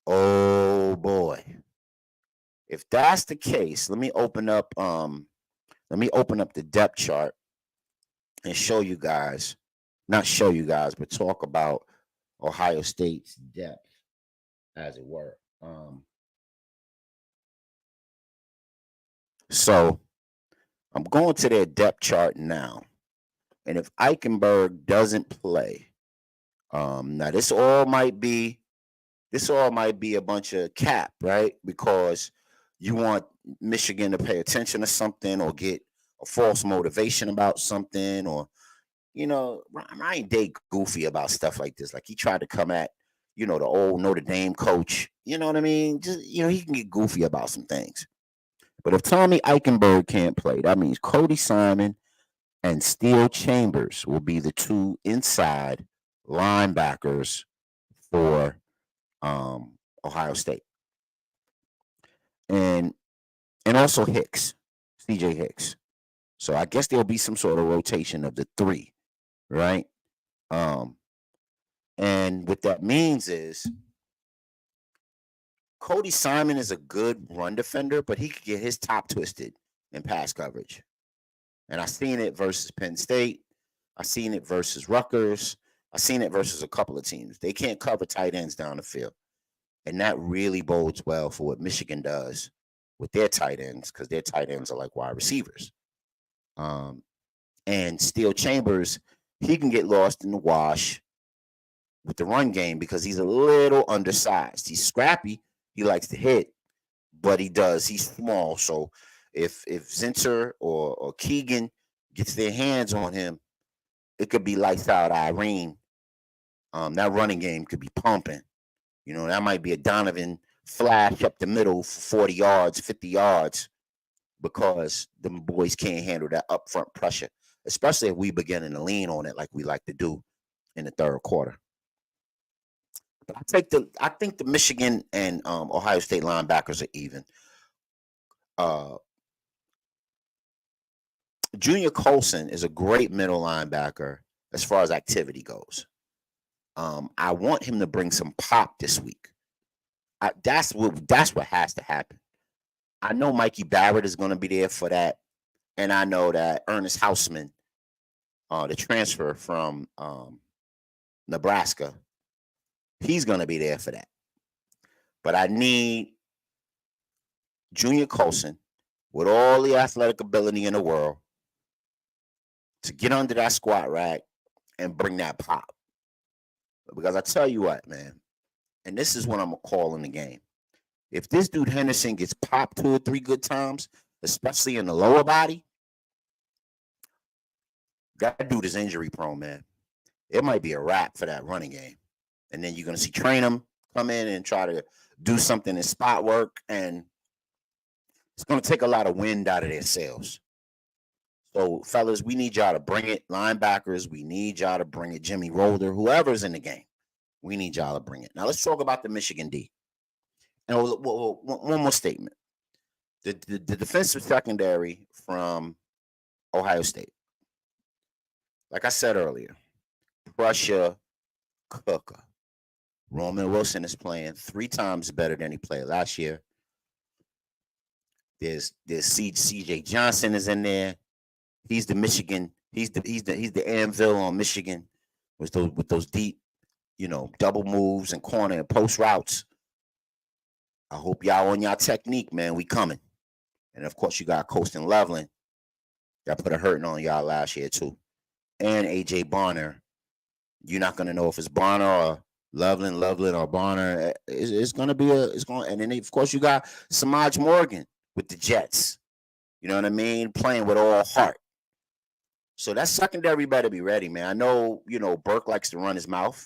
oh boy. If that's the case, let me open up the depth chart and but talk about Ohio State's depth, as it were. So I'm going to their depth chart now. And if Eichenberg doesn't play, now this all might be a bunch of cap, right? Because you want Michigan to pay attention to something or get a false motivation about something, or Ryan Day goofy about stuff like this. Like he tried to come at the old Notre Dame coach. You know what I mean? Just he can get goofy about some things. But if Tommy Eichenberg can't play, that means Cody Simon and Steele Chambers will be the 2 inside linebackers for Ohio State. And also Hicks, CJ Hicks. So I guess there'll be some sort of rotation of the 3, right? And what that means is Cody Simon is a good run defender, but he could get his top twisted in pass coverage. And I've seen it versus Penn State. I've seen it versus Rutgers. I've seen it versus a couple of teams. They can't cover tight ends down the field. And that really bodes well for what Michigan does with their tight ends, because their tight ends are like wide receivers. And Steele Chambers, he can get lost in the wash with the run game because he's a little undersized. He's scrappy. He likes to hit, but he's small. So if Zinter or Keegan gets their hands on him, it could be lights out Irene. That running game could be pumping. That might be a Donovan flash up the middle for 40 yards, 50 yards, because the boys can't handle that upfront pressure, especially if we begin to lean on it like we like to do in the third quarter. But I think the Michigan and Ohio State linebackers are even. Junior Colson is a great middle linebacker as far as activity goes. I want him to bring some pop this week. That's what has to happen. I know Mikey Barrett is going to be there for that, and I know that Ernest Hausman, the transfer from Nebraska, he's going to be there for that. But I need Junior Colson, with all the athletic ability in the world, to get under that squat rack and bring that pop. Because I tell you what, man, and this is what I'm going to call in the game. If this dude Henderson gets popped 2 or 3 good times, especially in the lower body, that dude is injury prone, man. It might be a wrap for that running game. And then you're going to see Trainum come in and try to do something in spot work, and it's going to take a lot of wind out of their sails. So, fellas, we need y'all to bring it. Linebackers, we need y'all to bring it. Jimmy Rolder, whoever's in the game, we need y'all to bring it. Now, let's talk about the Michigan D. And one more statement. The defensive secondary from Ohio State. Like I said earlier, pressure cooker. Roman Wilson is playing 3 times better than he played last year. There's CJ Johnson is in there. He's the Michigan. He's the anvil on Michigan with those deep, double moves and corner and post routes. I hope y'all on y'all technique, man. We coming. And of course, you got Colston Loveland that put a hurting on y'all last year too. And AJ Bonner. You're not gonna know if it's Bonner or Loveland or Bonner. It's gonna be and then of course you got Samaj Morgan with the Jets. You know what I mean? Playing with all heart. So that secondary better be ready, man. I know, Burke likes to run his mouth.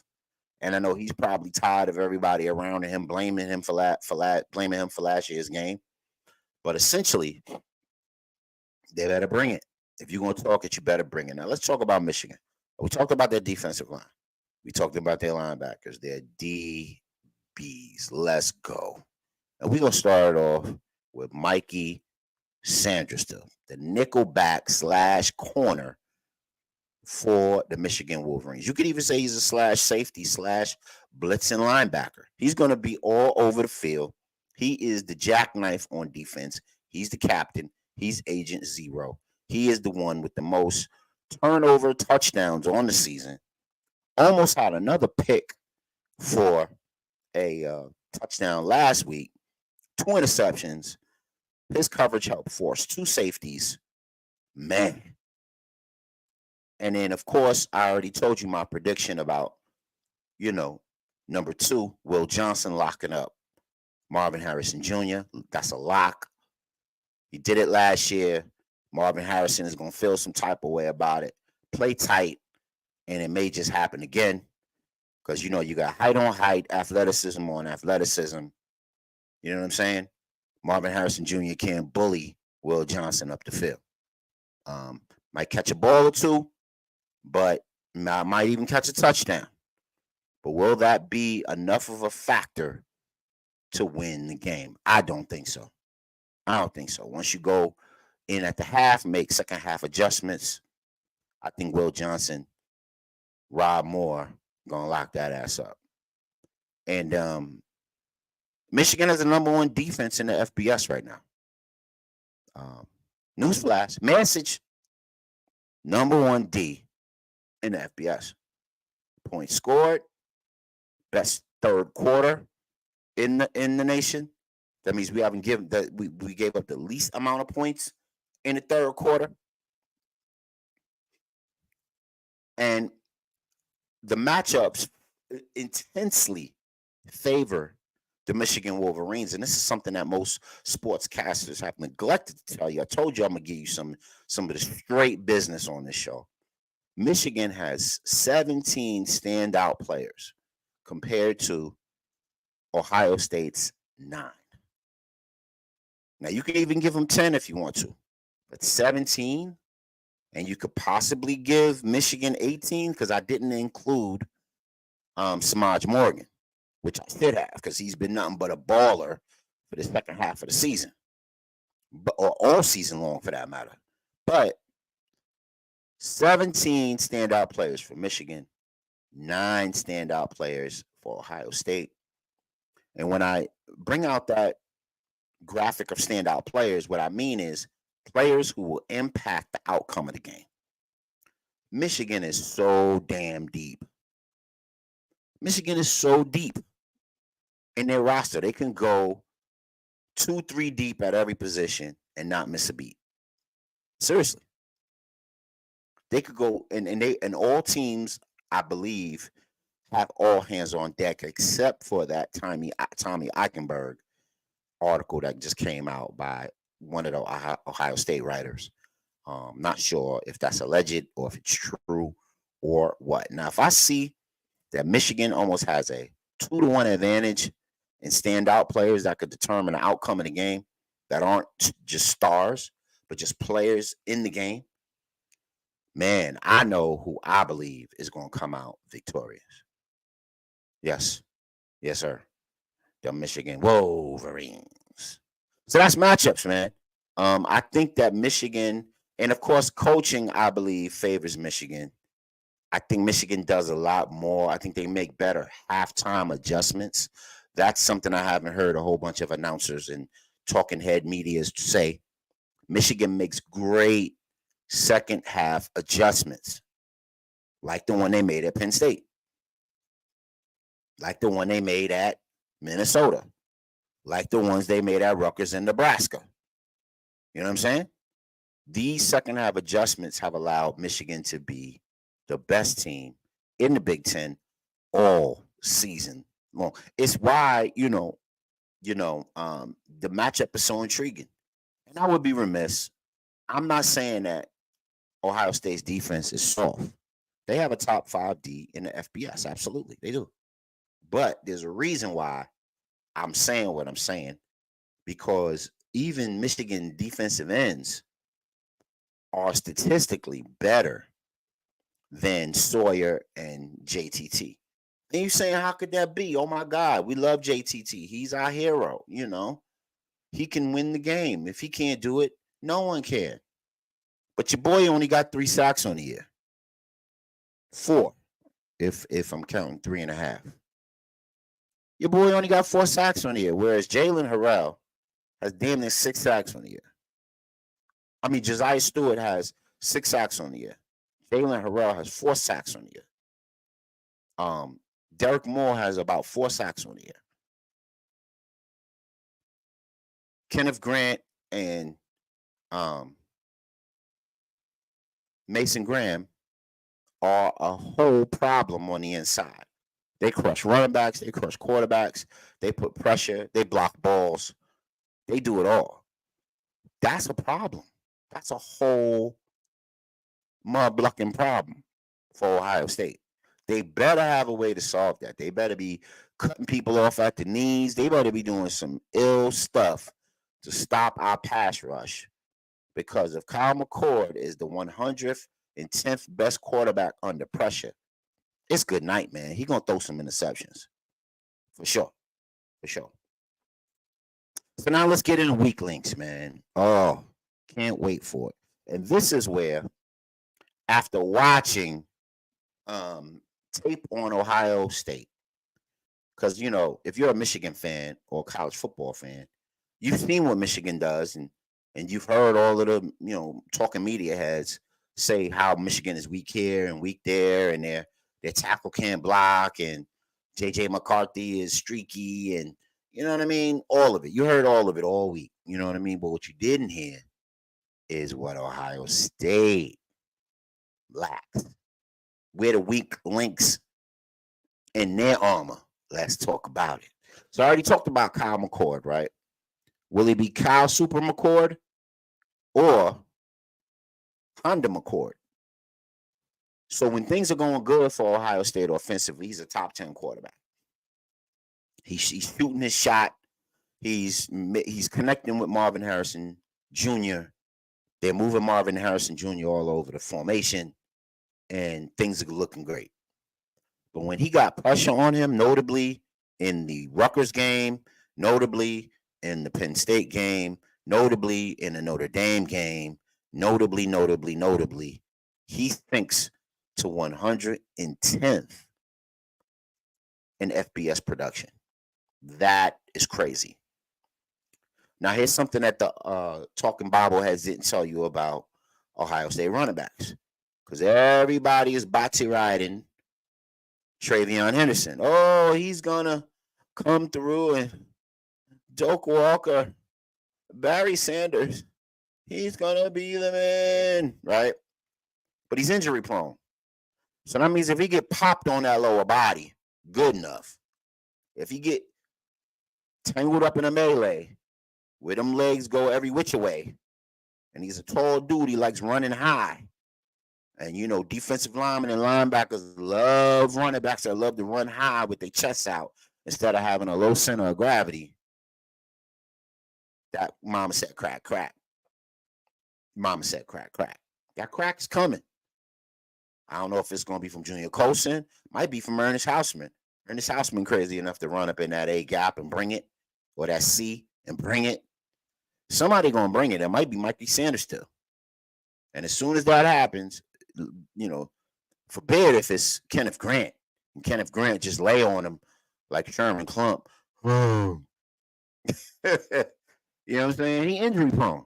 And I know he's probably tired of everybody around him blaming him for last year's game. But essentially, they better bring it. If you're going to talk it, you better bring it. Now, let's talk about Michigan. We talked about their defensive line. We talked about their linebackers, their DBs. Let's go. And we're going to start off with Mikey Sanderstill, the nickelback / corner for the Michigan Wolverines. You could even say he's a / safety / blitzing linebacker. He's going to be all over the field. He is the jackknife on defense. He's the captain. He's Agent Zero. He is the one with the most turnover touchdowns on the season. Almost had another pick for a touchdown last week. 2 interceptions. His coverage helped force 2 safeties. Man. And then, of course, I already told you my prediction about, number 2, Will Johnson locking up Marvin Harrison Jr. That's a lock. He did it last year. Marvin Harrison is going to feel some type of way about it. Play tight, and it may just happen again because, you got height on height, athleticism on athleticism. You know what I'm saying? Marvin Harrison Jr. can't bully Will Johnson up the field. Might catch a ball or 2. But might even catch a touchdown. But will that be enough of a factor to win the game? I don't think so. Once you go in at the half, make second half adjustments, I think Will Johnson, Rob Moore, gonna lock that ass up. And Michigan has the number 1 defense in the FBS right now. Newsflash, message, number 1 D in the FBS. Points scored, best third quarter in the nation. That means we haven't given that we gave up the least amount of points in the third quarter. And the matchups intensely favor the Michigan Wolverines. And this is something that most sportscasters have neglected to tell you. I told you I'm gonna give you some of the straight business on this show. Michigan has 17 standout players compared to Ohio State's 9. Now, you can even give them 10 if you want to, but 17, and you could possibly give Michigan 18 because I didn't include Samaj Morgan, which I should have because he's been nothing but a baller for the second half of the season, or all season long for that matter. But 17 standout players for Michigan, 9 standout players for Ohio State. And when I bring out that graphic of standout players, what I mean is players who will impact the outcome of the game. Michigan is so damn deep. Michigan is so deep in their roster. They can go 2-3 deep at every position and not miss a beat. Seriously. They could go and all teams, I believe, have all hands on deck except for that Tommy Eichenberg article that just came out by one of the Ohio State writers. Not sure if that's alleged or if it's true or what. Now, if I see that Michigan almost has a 2-1 advantage in standout players that could determine the outcome of the game that aren't just stars, but just players in the game, man, I know who I believe is going to come out victorious. Yes. Yes, sir. The Michigan Wolverines. So that's matchups, man. I think that Michigan, and of course, coaching, I believe, favors Michigan. I think Michigan does a lot more. I think they make better halftime adjustments. That's something I haven't heard a whole bunch of announcers and talking head medias say. Michigan makes great second half adjustments, like the one they made at Penn State, like the one they made at Minnesota, like the ones they made at Rutgers and Nebraska. You know what I'm saying? These second half adjustments have allowed Michigan to be the best team in the Big Ten all season long. It's why, the matchup is so intriguing. And I would be remiss. I'm not saying that Ohio State's defense is soft. They have a top 5 D in the FBS. Absolutely, they do. But there's a reason why I'm saying what I'm saying, because even Michigan defensive ends are statistically better than Sawyer and JTT. And you're saying, how could that be? Oh, my God, we love JTT. He's our hero, He can win the game. If he can't do it, no one can. But your boy only got 3 sacks on the year. 4, if I'm counting 3.5. Your boy only got 4 sacks on the year, whereas Jalen Harrell has damn near 6 sacks on the year. I mean, Josiah Stewart has 6 sacks on the year. Jalen Harrell has 4 sacks on the year. Derek Moore has about 4 sacks on the year. Kenneth Grant and Mason Graham are a whole problem on the inside. They crush running backs. They crush quarterbacks. They put pressure. They block balls. They do it all. That's a problem. That's a whole mud-blocking problem for Ohio State. They better have a way to solve that. They better be cutting people off at the knees. They better be doing some ill stuff to stop our pass rush. Because if Kyle McCord is the 110th best quarterback under pressure, it's good night, man. He's going to throw some interceptions. For sure. For sure. So now let's get into weak links, man. Oh, can't wait for it. And this is where, after watching tape on Ohio State, because, if you're a Michigan fan or a college football fan, you've seen what Michigan does, and you've heard all of the, talking media heads say how Michigan is weak here and weak there, and their tackle can't block, and J.J. McCarthy is streaky, and you know what I mean? All of it. You heard all of it all week. You know what I mean? But what you didn't hear is what Ohio State lacks. Where the weak links in their armor. Let's talk about it. So I already talked about Kyle McCord, right? Will he be Kyle Super McCord or Honda McCord? So when things are going good for Ohio State offensively, he's a top 10 quarterback. He's shooting his shot. He's connecting with Marvin Harrison Jr. They're moving Marvin Harrison Jr. all over the formation, and things are looking great. But when he got pressure on him, notably in the Rutgers game, notably in the Penn State game, notably in the Notre Dame game, notably, He thinks to 110th in FBS production. That is crazy. Now, here's something that the Talking Bobbleheads didn't tell you about Ohio State running backs. Because everybody is body riding Travion Henderson. Oh, he's going to come through, and Doak Walker, Barry Sanders, he's going to be the man, right? But he's injury prone. So that means if he get popped on that lower body, good enough. If he get tangled up in a melee, where them legs go every which way, and he's a tall dude, he likes running high. And, you know, defensive linemen and linebackers love running backs that love to run high with their chests out instead of having a low center of gravity. That mama said crack, crack. Mama said crack, crack. That crack's coming. I don't know if it's going to be from Junior Colson. Might be from Ernest Houseman. Ernest Houseman crazy enough to run up in that A gap and bring it, or that C and bring it. Somebody going to bring it. It might be Mikey Sanders still. And as soon as that happens, you know, forbid if it's Kenneth Grant. And Kenneth Grant just lay on him like Sherman Clump. You know what I'm saying? He injury prone.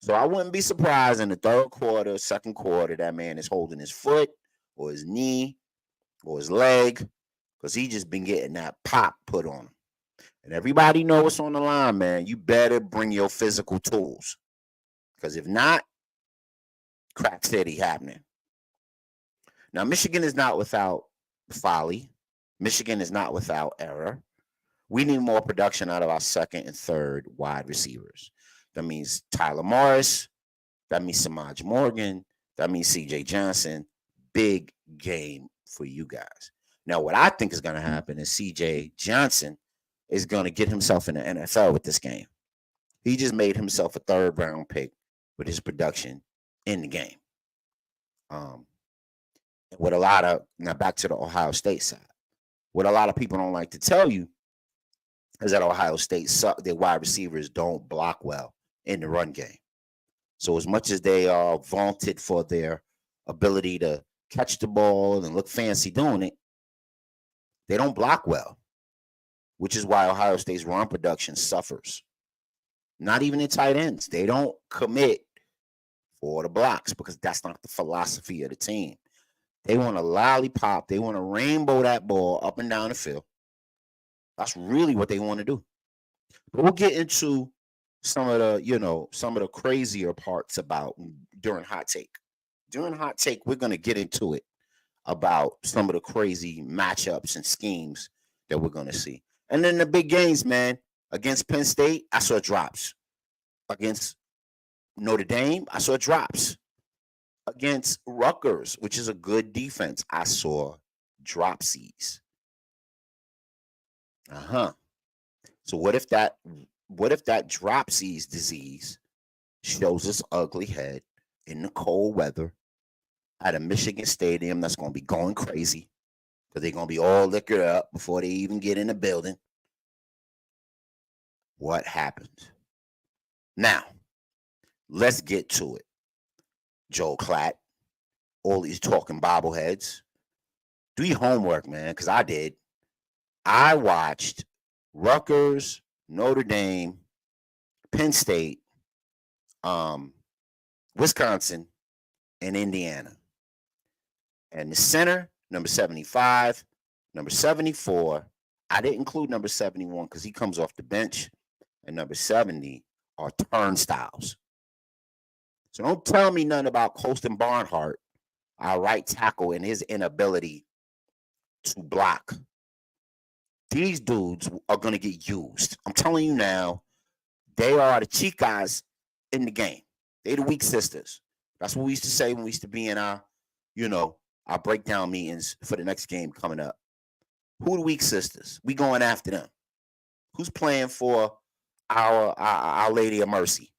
So I wouldn't be surprised in the third quarter, second quarter, that man is holding his foot or his knee or his leg because he just been getting that pop put on him. And everybody knows what's on the line, man. You better bring your physical tools, because if not, crack steady happening. Now, Michigan is not without folly. Michigan is not without error. We need more production out of our second and third wide receivers. That means Tyler Morris. That means Samaj Morgan. That means C.J. Johnson. Big game for you guys. Now, what I think is going to happen is C.J. Johnson is going to get himself in the NFL with this game. He just made himself a third-round pick with his production in the game. With a lot of, now back to the Ohio State side, what a lot of people don't like to tell you is that Ohio State suck. Their wide receivers don't block well in the run game. So as much as they are vaunted for their ability to catch the ball and look fancy doing it, they don't block well, which is why Ohio State's run production suffers. Not even in tight ends. They don't commit for the blocks because that's not the philosophy of the team. They want to lollipop. They want to rainbow that ball up and down the field. That's really what they want to do. But we'll get into some of the crazier parts about during Hot Take. During Hot Take, we're going to get into it about some of the crazy matchups and schemes that we're going to see. And then the big games, man. Against Penn State, I saw drops. Against Notre Dame, I saw drops. Against Rutgers, which is a good defense, I saw dropsies. So what if that dropsies disease shows its ugly head in the cold weather at a Michigan stadium that's going to be going crazy because they're going to be all liquored up before they even get in the building? What happens? Now, let's get to it. Joel Klatt, all these talking bobbleheads, do your homework, man, because I did. I watched Rutgers, Notre Dame, Penn State, Wisconsin, and Indiana. And the center, number 75, number 74, I didn't include number 71 because he comes off the bench, and number 70 are turnstiles. So don't tell me nothing about Colston Barnhart, our right tackle, and his inability to block. These dudes are going to get used. I'm telling you now, they are the chicas in the game. They're the weak sisters. That's what we used to say when we used to be in our breakdown meetings for the next game coming up. Who are the weak sisters? We going after them. Who's playing for our Lady of Mercy?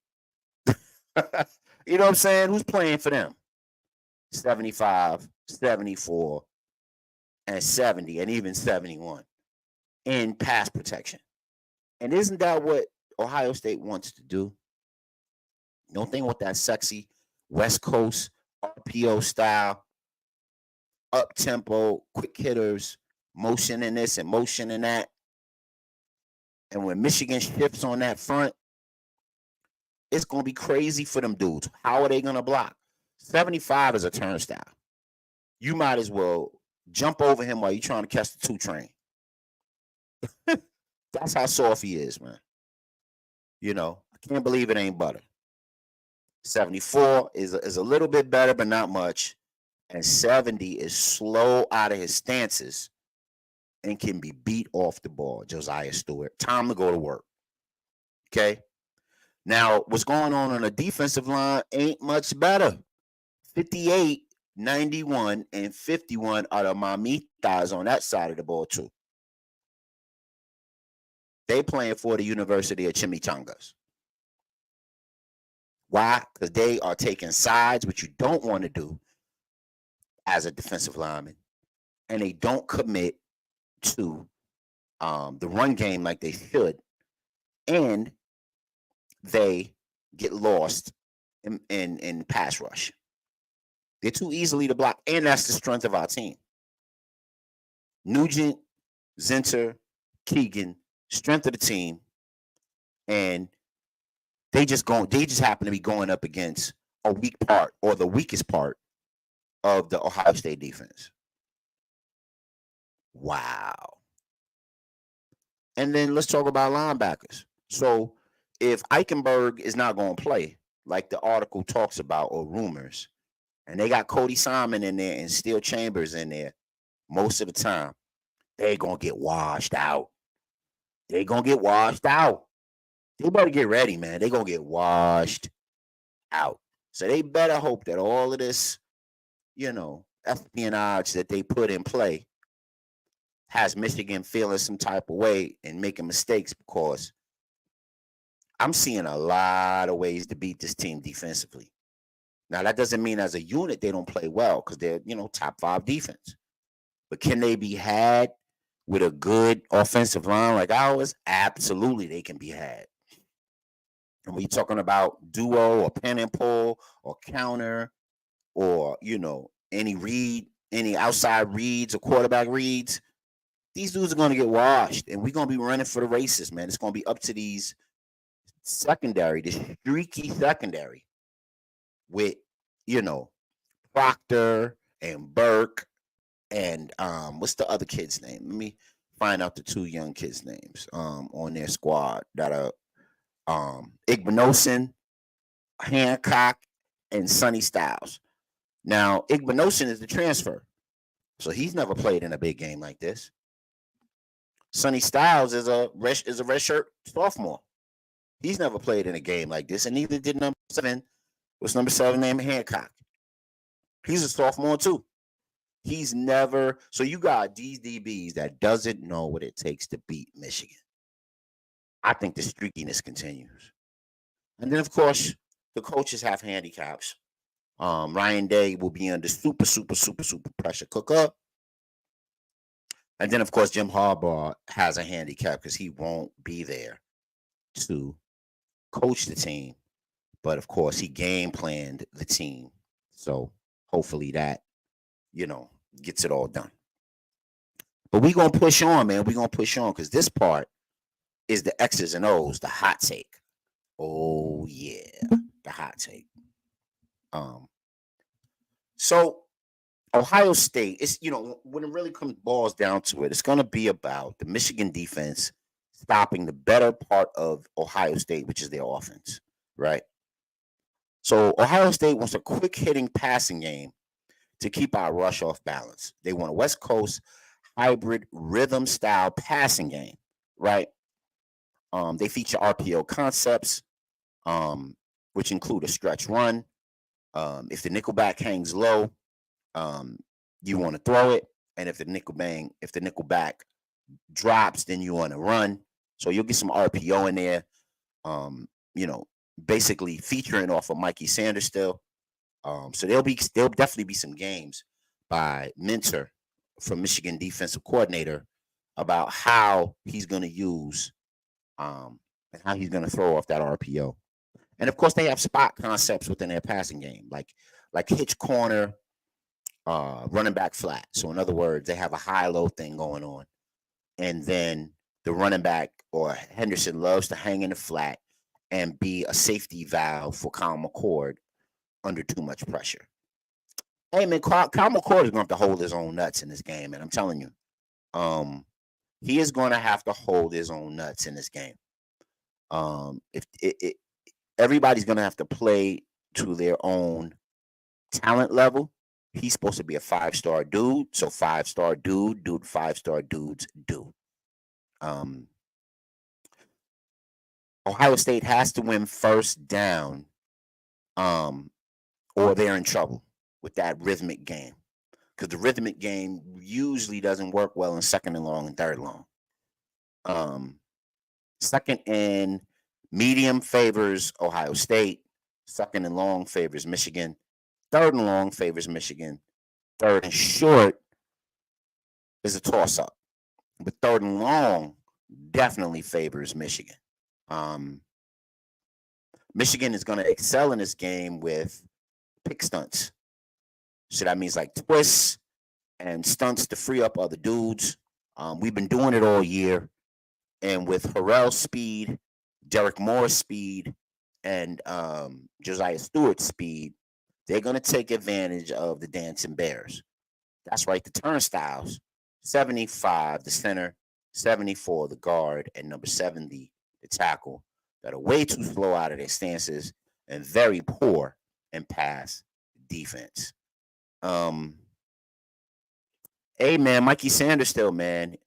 You know what I'm saying? Who's playing for them? 75, 74, and 70, and even 71 in pass protection. And isn't that what Ohio State wants to do? Don't they want that sexy West Coast RPO style, up tempo, quick hitters, motion in this and motion in that. And when Michigan shifts on that front, it's going to be crazy for them dudes. How are they going to block? 75 is a turnstile. You might as well jump over him while you're trying to catch the 2 train. That's how soft he is, man. You know, I can't believe it ain't butter. 74 is a little bit better, but not much. And 70 is slow out of his stances and can be beat off the ball. Josiah Stewart. Time to go to work. Okay? Now, what's going on the defensive line ain't much better. 58, 91, and 51 are the mamitas on that side of the ball, too. They playing for the University of Chimichangas. Why? Because they are taking sides, which you don't want to do as a defensive lineman. And they don't commit to the run game like they should. And they get lost in pass rush. They're too easily to block. And that's the strength of our team. Nugent, Zinter, Keegan, strength of the team. And they just happen to be going up against a weak part or the weakest part of the Ohio State defense. Wow. And then let's talk about linebackers. So if Eichenberg is not going to play, like the article talks about, or rumors, and they got Cody Simon in there and Steel Chambers in there most of the time, they're going to get washed out. They're going to get washed out. They better get ready, man. They're going to get washed out. So they better hope that all of this, espionage that they put in play has Michigan feeling some type of way and making mistakes, because I'm seeing a lot of ways to beat this team defensively. Now, that doesn't mean as a unit they don't play well, because they're, top 5 defense. But can they be had with a good offensive line like ours? Absolutely, they can be had. And when you're talking about duo or pen and pull or counter or, any outside reads or quarterback reads, these dudes are going to get washed. And we're going to be running for the races, man. It's going to be up to these secondary, this streaky secondary with, Proctor and Burke and what's the other kid's name? Let me find out the 2 young kids' names on their squad that are Igbinosin, Hancock, and Sonny Styles. Now, Igbinosin is the transfer, so he's never played in a big game like this. Sonny Styles is a redshirt sophomore. He's never played in a game like this, and neither did number 7. What's number 7 named Hancock? He's a sophomore too. He's never. So you got these DBs that doesn't know what it takes to beat Michigan. I think the streakiness continues. And then, of course, the coaches have handicaps. Ryan Day will be under super pressure cooker. And then, of course, Jim Harbaugh has a handicap because he won't be there to coach the team. But, of course, he game planned the team. So hopefully that, gets it all done. But we're going to push on, man. We're going to push on because this part is the X's and O's, the hot take. Oh, yeah, the hot take. So Ohio State, it's, when it really boils down to it, it's going to be about the Michigan defense stopping the better part of Ohio State, which is their offense, right? So Ohio State wants a quick-hitting passing game to keep our rush off balance. They want a West Coast hybrid rhythm-style passing game, right? They feature RPO concepts, which include a stretch run. If the nickelback hangs low, you want to throw it, and if the nickelback drops, then you want to run. So you'll get some RPO in there. Basically featuring off of Mikey Sanders still. So there'll definitely be some games by Minter from Michigan defensive coordinator about how he's going to use and how he's going to throw off that RPO. And of course, they have spot concepts within their passing game. Like like hitch corner, running back flat. So in other words, they have a high-low thing going on, and then the running back or Henderson loves to hang in the flat and be a safety valve for Kyle McCord under too much pressure. Hey man, Kyle McCord is going to have to hold his own nuts in this game, and I'm telling you, he is going to have to hold his own nuts in this game. If everybody's going to have to play to their own talent level. He's supposed to be a 5-star dude, so 5-star dude, 5-star dudes do. Ohio State has to win first down, or they're in trouble with that rhythmic game, because the rhythmic game usually doesn't work well in second and long and third long. Second and medium favors Ohio State. Second and long favors Michigan. Third and long favors Michigan. Third and short is a toss-up. But third and long definitely favors Michigan. Michigan is going to excel in this game with pick stunts. So that means like twists and stunts to free up other dudes. We've been doing it all year. And with Harrell's speed, Derek Moore's speed, and Josiah Stewart's speed, they're going to take advantage of the Dancing Bears. That's right, the turnstiles. 75, the center, 74, the guard, and number 70, the tackle, that are way too slow out of their stances and very poor in pass defense. Hey, man, Mikey Sanders still, man.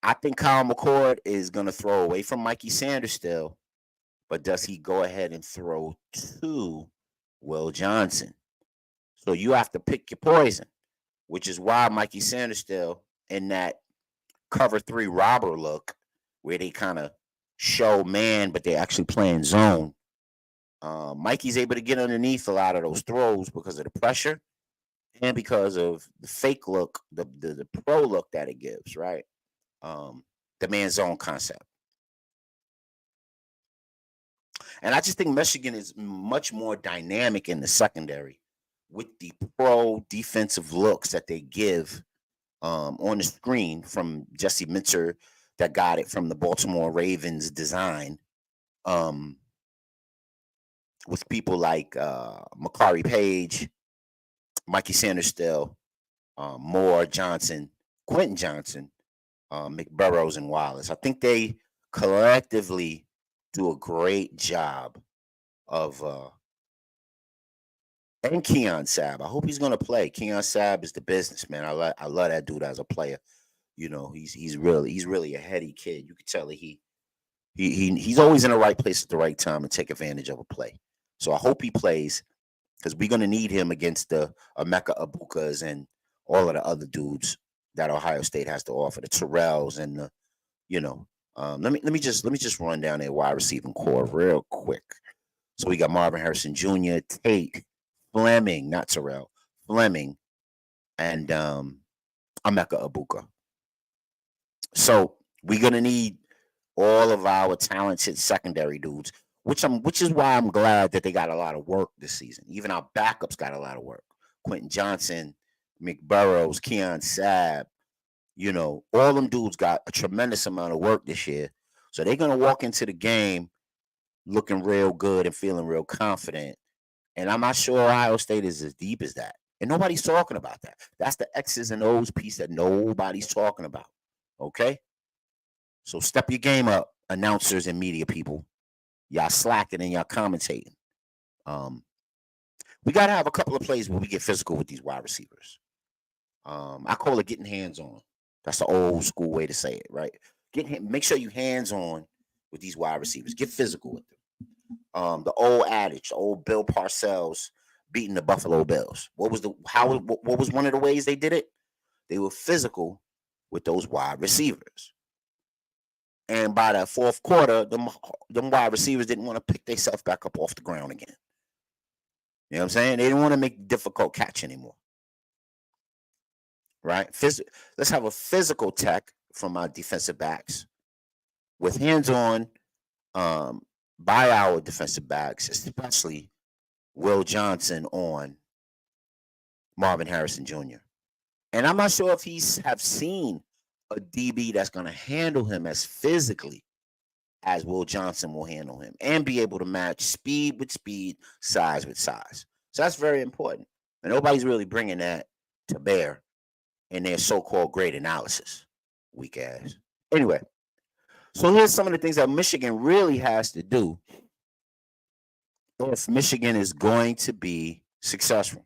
I think Kyle McCord is going to throw away from Mikey Sanders still, but does he go ahead and throw to Will Johnson? So you have to pick your poison, which is why Mikey Sanders still in that cover 3 robber look where they kind of show man, but they're actually playing zone. Mikey's able to get underneath a lot of those throws because of the pressure and because of the fake look, the pro look that it gives, right? The man zone concept. And I just think Michigan is much more dynamic in the secondary with the pro defensive looks that they give on the screen from Jesse Minter that got it from the Baltimore Ravens design, with people like Makari Page, Mikey Sanders still, Moore, Johnson, Quentin Johnson, McBurrows, and Wallace. I think they collectively do a great job of and Keon Sabb. I hope he's going to play. Keon Sabb is the business, man. I love that dude as a player. You know, he's really a heady kid. You can tell that he's always in the right place at the right time and take advantage of a play. So I hope he plays because we're going to need him against the Emeka Abukas and all of the other dudes that Ohio State has to offer, the Terrells and the, let me just run down their wide receiving core real quick. So we got Marvin Harrison Jr., Tate, Fleming, not Terrell, Fleming, and Emeka Abuka. So we're gonna need all of our talented secondary dudes, which is why I'm glad that they got a lot of work this season. Even our backups got a lot of work. Quentin Johnson, McBurrows, Keon Sabb, all them dudes got a tremendous amount of work this year. So they're gonna walk into the game looking real good and feeling real confident. And I'm not sure Ohio State is as deep as that. And nobody's talking about that. That's the X's and O's piece that nobody's talking about. Okay? So step your game up, announcers and media people. Y'all slacking and y'all commentating. We got to have a couple of plays where we get physical with these wide receivers. I call it getting hands on. That's the old school way to say it, right? Make sure you hands on with these wide receivers. Get physical with them. The old adage, the old Bill Parcells beating the Buffalo Bills. What was one of the ways they did it? They were physical with those wide receivers. And by the fourth quarter, them wide receivers didn't want to pick themselves back up off the ground again. You know what I'm saying? They didn't want to make difficult catch anymore. Right? Let's have a physical tech from our defensive backs with hands-on by our defensive backs, especially Will Johnson on Marvin Harrison Jr. And I'm not sure if he's have seen a DB that's going to handle him as physically as Will Johnson will handle him and be able to match speed with speed, size with size. So that's very important. And nobody's really bringing that to bear in their so-called great analysis. Weak ass. Anyway, so here's some of the things that Michigan really has to do if Michigan is going to be successful.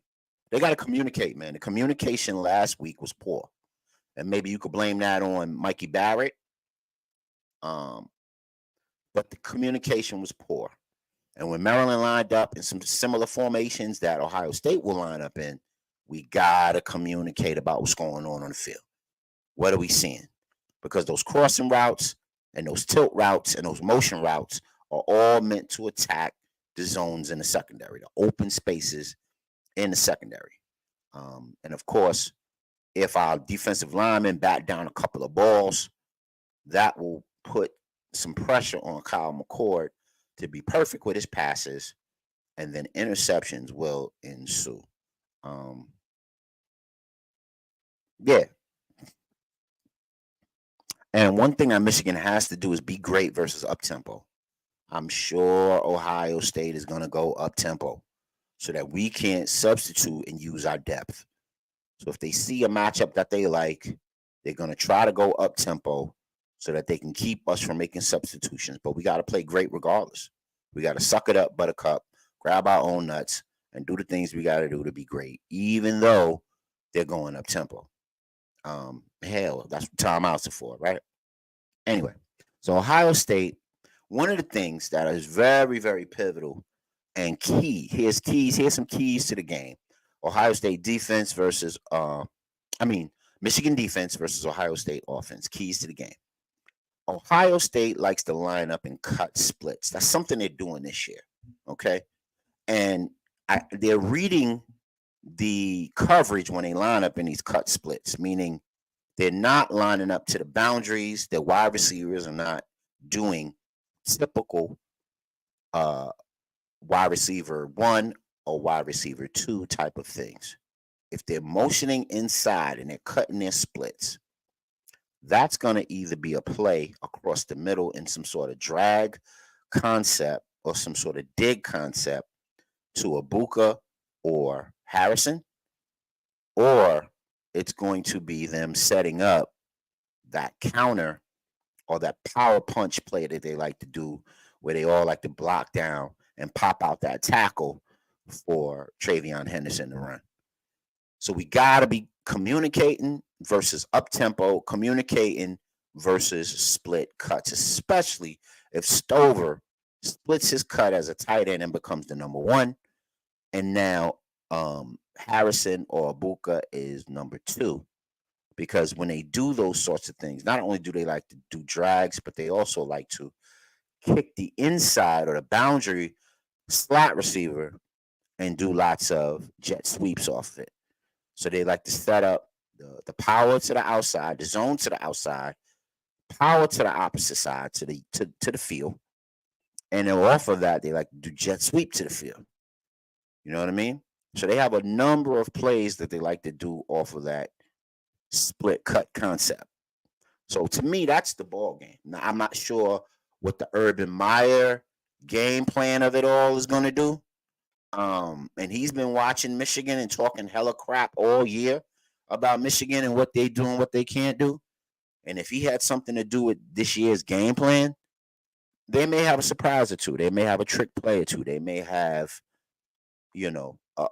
They got to communicate, man. The communication last week was poor. And maybe you could blame that on Mikey Barrett. But the communication was poor. And when Maryland lined up in some similar formations that Ohio State will line up in, we got to communicate about what's going on the field. What are we seeing? Because those crossing routes and those tilt routes and those motion routes are all meant to attack the zones in the secondary, the open spaces in the secondary. And of course, if our defensive linemen bat down a couple of balls, that will put some pressure on Kyle McCord to be perfect with his passes, and then interceptions will ensue. Yeah. And one thing that Michigan has to do is be great versus up-tempo. I'm sure Ohio State is going to go up-tempo so that we can't substitute and use our depth. So if they see a matchup that they like, they're going to try to go up-tempo so that they can keep us from making substitutions. But we got to play great regardless. We got to suck it up, buttercup, grab our own nuts, and do the things we got to do to be great, even though they're going up-tempo. Hell, that's what timeouts are for, right? Anyway, so Ohio State, one of the things that is very, very pivotal and key, here's some keys to the game. Ohio State defense versus, Michigan defense versus Ohio State offense, keys to the game. Ohio State likes to line up and cut splits. That's something they're doing this year, okay? And they're reading the coverage when they line up in these cut splits, meaning they're not lining up to the boundaries. Their wide receivers are not doing typical wide receiver 1 or wide receiver 2 type of things. If they're motioning inside and they're cutting their splits, that's going to either be a play across the middle in some sort of drag concept or some sort of dig concept to Ibuka or Harrison, or it's going to be them setting up that counter or that power punch play that they like to do where they all like to block down and pop out that tackle for Travion Henderson to run. So we got to be communicating versus up-tempo, communicating versus split cuts, especially if Stover splits his cut as a tight end and becomes the number 1. And now Harrison or Ibuka is number 2. Because when they do those sorts of things, not only do they like to do drags, but they also like to kick the inside or the boundary slot receiver and do lots of jet sweeps off of it. So they like to set up the power to the outside, the zone to the outside, power to the opposite side to the field. And then off of that, they like to do jet sweep to the field. You know what I mean? So they have a number of plays that they like to do off of that split cut concept. So to me, that's the ball game. Now, I'm not sure what the Urban Meyer game plan of it all is going to do. And he's been watching Michigan and talking hella crap all year about Michigan and what they do and what they can't do. And if he had something to do with this year's game plan, they may have a surprise or two. They may have a trick play or two. They may have,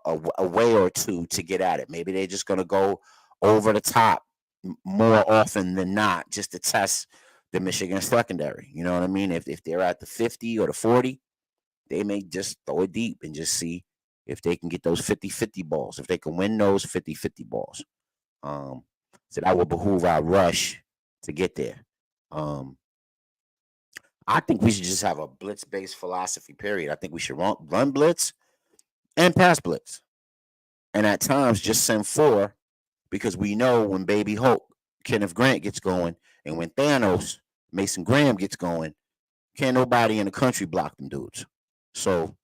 a way or two to get at it. Maybe they're just going to go over the top more often than not just to test the Michigan secondary. You know what I mean? If they're at the 50 or the 40, they may just throw it deep and just see if they can get those 50-50 balls, if they can win those 50-50 balls. So that will behoove our rush to get there. I think we should just have a blitz-based philosophy, period. I think we should run blitz and pass blitz. And at times just send 4 because we know when Baby Hulk, Kenneth Grant gets going, and when Thanos, Mason Graham gets going, can't nobody in the country block them dudes. So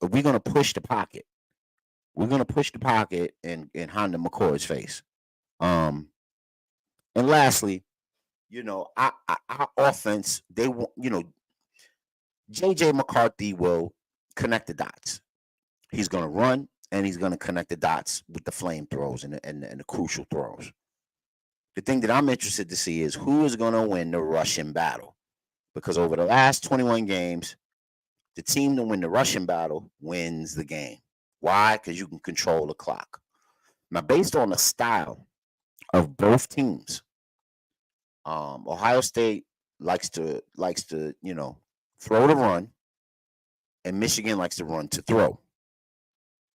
we're going to push the pocket. we're gonna push the pocket in Honda McCoy's face. Um, and lastly, our offense, they want, JJ McCarthy will connect the dots. He's gonna run and he's gonna connect the dots with the flame throws and the crucial throws. The thing that I'm interested to see is who is gonna win the rushing battle. Because over the last 21 games, the team to win the rushing battle wins the game. Why? Because you can control the clock. Now, based on the style of both teams, Ohio State likes to throw to run, and Michigan likes to run to throw.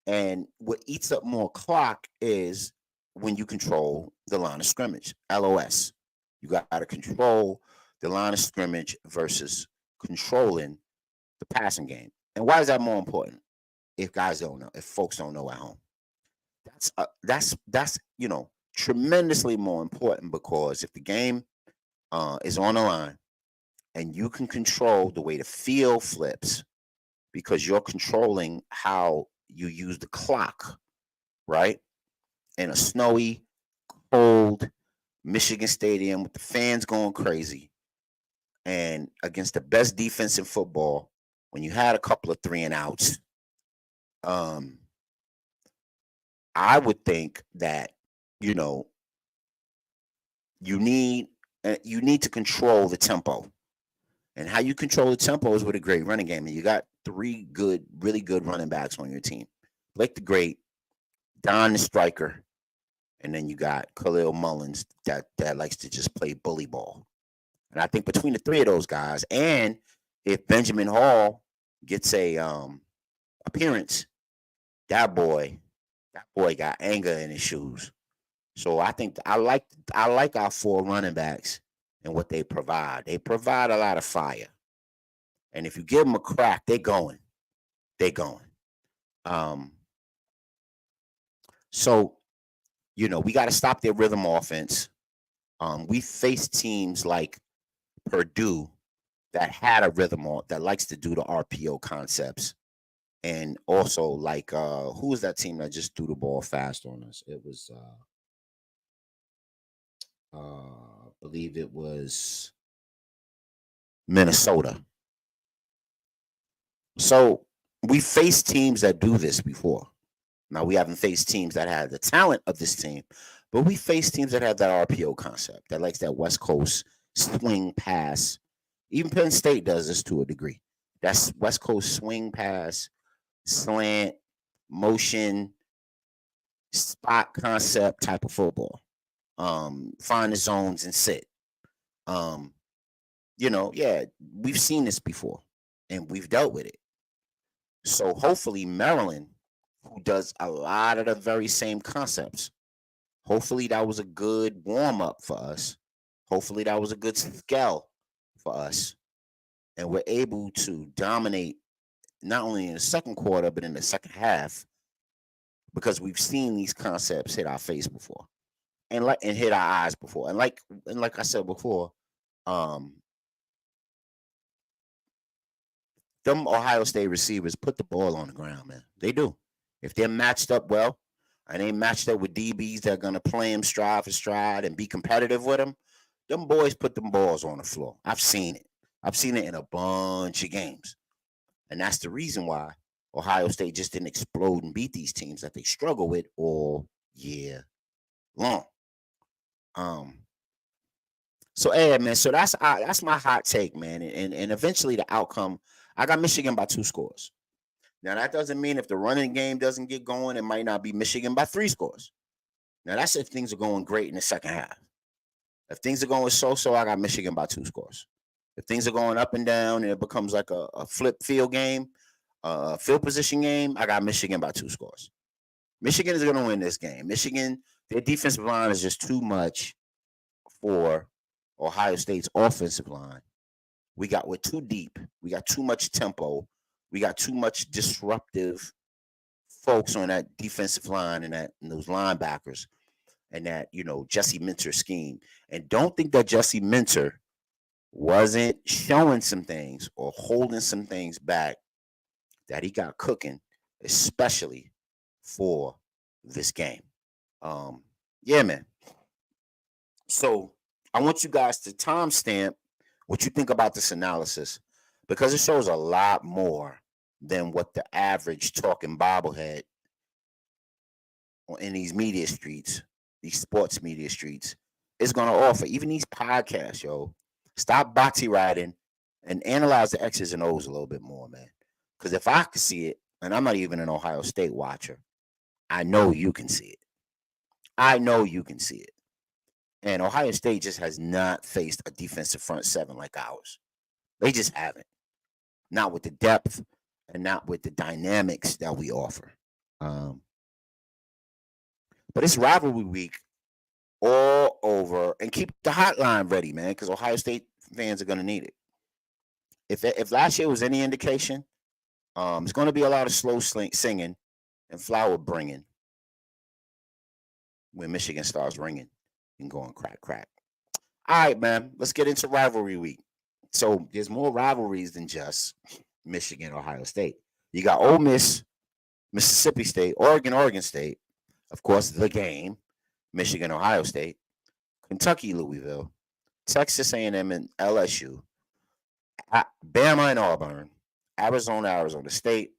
And what eats up more clock is when you control the line of scrimmage. LOS. You got to control the line of scrimmage versus controlling the passing game. And why is that more important? If guys don't know, if folks don't know at home, that's tremendously more important, because if the game is on the line and you can control the way the field flips, because you're controlling how you use the clock, right? In a snowy, cold Michigan stadium with the fans going crazy, and against the best defense in football, when you had a couple of 3-and-outs, I would think that you need to control the tempo, and how you control the tempo is with a great running game. And you got 3 really good running backs on your team: Blake the Great, Don the Striker, and then you got Khalil Mullins that likes to just play bully ball. And I think between the 3 of those guys, and if Benjamin Hall gets a appearance, that boy got anger in his shoes. So I think I like our 4 running backs and what they provide. They provide a lot of fire, and if you give them a crack, they're going. So we got to stop their rhythm offense. We faced teams like Purdue that had a rhythm that likes to do the RPO concepts. And also, like, who was that team that just threw the ball fast on us? It was, I believe it was Minnesota. So we faced teams that do this before. Now, we haven't faced teams that have the talent of this team, but we faced teams that have that RPO concept, that likes that West Coast swing pass. Even Penn State does this to a degree. That's West Coast swing pass, slant, motion, spot concept type of football. Find the zones and sit. We've seen this before and we've dealt with it. So hopefully Maryland, who does a lot of the very same concepts, hopefully that was a good warm-up for us. Hopefully that was a good scale for us. And we're able to dominate not only in the second quarter, but in the second half, because we've seen these concepts hit our face before, and hit our eyes before. And like I said before, them Ohio State receivers put the ball on the ground, man. They do. If they're matched up well, and they matched up with DBs that are going to play them stride for stride and be competitive with them boys put them balls on the floor. I've seen it. I've seen it in a bunch of games. And that's the reason why Ohio State just didn't explode and beat these teams that they struggle with all year long. So yeah, man. So that's my hot take, man. And eventually the outcome, I got Michigan by 2 scores. Now that doesn't mean if the running game doesn't get going, it might not be Michigan by 3 scores. Now that's if things are going great in the second half. If things are going so-so, I got Michigan by 2 scores. If things are going up and down and it becomes like a flip field game, field position game, I got Michigan by 2 scores. Michigan is going to win this game. Michigan, their defensive line is just too much for Ohio State's offensive line. We're too deep. We got too much tempo. We got too much disruptive folks on that defensive line and those linebackers and that, Jesse Minter scheme. And don't think that Jesse Minter wasn't showing some things or holding some things back that he got cooking, especially for this game. Yeah, man. So I want you guys to timestamp what you think about this analysis, because it shows a lot more than what the average talking bobblehead in these media streets, these sports media streets, is going to offer. Even these podcasts, yo. Stop boxy riding and analyze the X's and O's a little bit more, man. Because if I could see it, and I'm not even an Ohio State watcher, I know you can see it. I know you can see it. And Ohio State just has not faced a defensive front seven like ours. They just haven't. Not with the depth and not with the dynamics that we offer. But it's rivalry week all over. And keep the hotline ready, man, because Ohio State fans are going to need it. If last year was any indication, it's going to be a lot of slow singing and flower bringing when Michigan starts ringing and going crack, crack. All right, man, let's get into rivalry week. So there's more rivalries than just Michigan, Ohio State. You got Ole Miss, Mississippi State, Oregon State, of course, the game, Michigan, Ohio State, Kentucky, Louisville, Texas A&M and LSU, Bama and Auburn, Arizona State,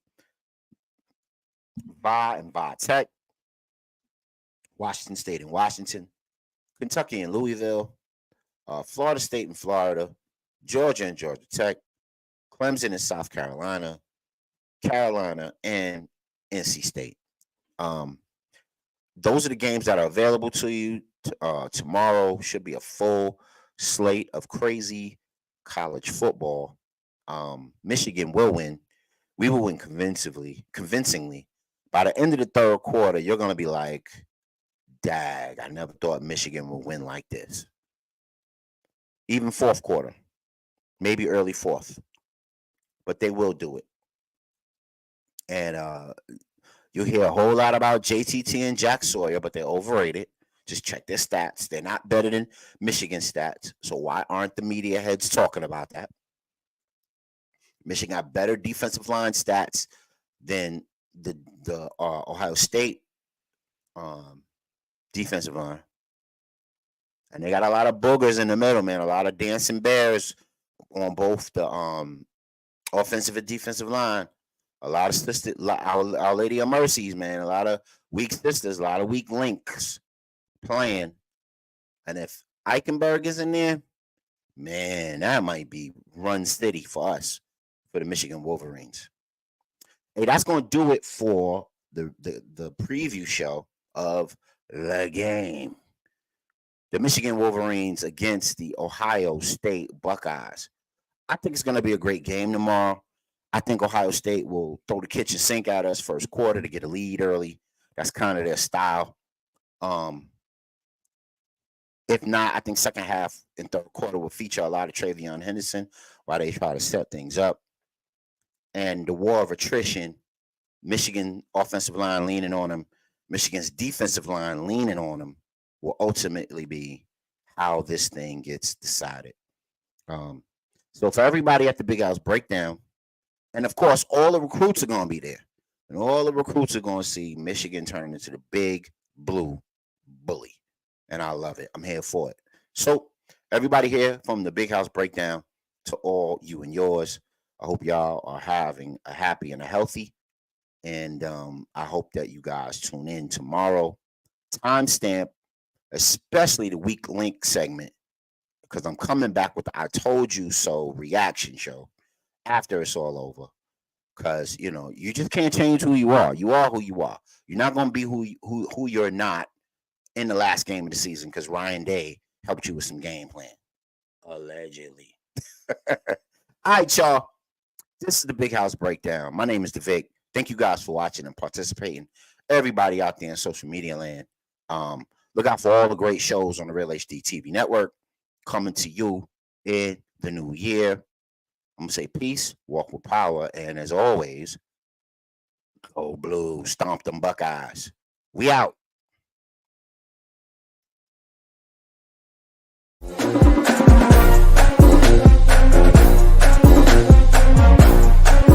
Va and Va Tech, Washington State and Washington, Kentucky and Louisville, Florida State and Florida, Georgia and Georgia Tech, Clemson and South Carolina, Carolina and NC State. Those are the games that are available to you. Tomorrow should be a full slate of crazy college football. Michigan will win. We will win convincingly. By the end of the third quarter, you're going to be like, dag, I never thought Michigan would win like this. Even fourth quarter, maybe early fourth. But they will do it. And you'll hear a whole lot about JTT and Jack Sawyer, but they're overrated. Just check their stats. They're not better than Michigan stats. So why aren't the media heads talking about that? Michigan got better defensive line stats than the Ohio State defensive line. And they got a lot of boogers in the middle, man. A lot of dancing bears on both the offensive and defensive line. A lot of sisters, Our Lady of Mercies, man. A lot of weak sisters, a lot of weak links playing. And if Eichenberg is in there, man, that might be run steady for us, for the Michigan Wolverines. Hey, that's going to do it for the preview show of the game. The Michigan Wolverines against the Ohio State Buckeyes. I think it's going to be a great game tomorrow. I think Ohio State will throw the kitchen sink at us first quarter to get a lead early. That's kind of their style. If not, I think second half and third quarter will feature a lot of Travion Henderson while they try to set things up. And the war of attrition, Michigan offensive line leaning on them, Michigan's defensive line leaning on them, will ultimately be how this thing gets decided. So for everybody at the Big House Breakdown, and of course, all the recruits are going to be there. And all the recruits are going to see Michigan turn into the big blue bully. And I love it. I'm here for it. So everybody here from the Big House Breakdown to all you and yours, I hope y'all are having a happy and a healthy. And I hope that you guys tune in tomorrow. Timestamp, especially the weak link segment, because I'm coming back with the I Told You So reaction show after it's all over. Because, you just can't change who you are. You are who you are. You're not going to be who you're not in the last game of the season because Ryan Day helped you with some game plan. Allegedly. All right, y'all. This is the Big House Breakdown. My name is Vic. Thank you guys for watching and participating. Everybody out there in social media land. Look out for all the great shows on the Real HD TV network coming to you in the new year. I'm going to say peace, walk with power, and as always, go blue, stomp them Buckeyes. We out.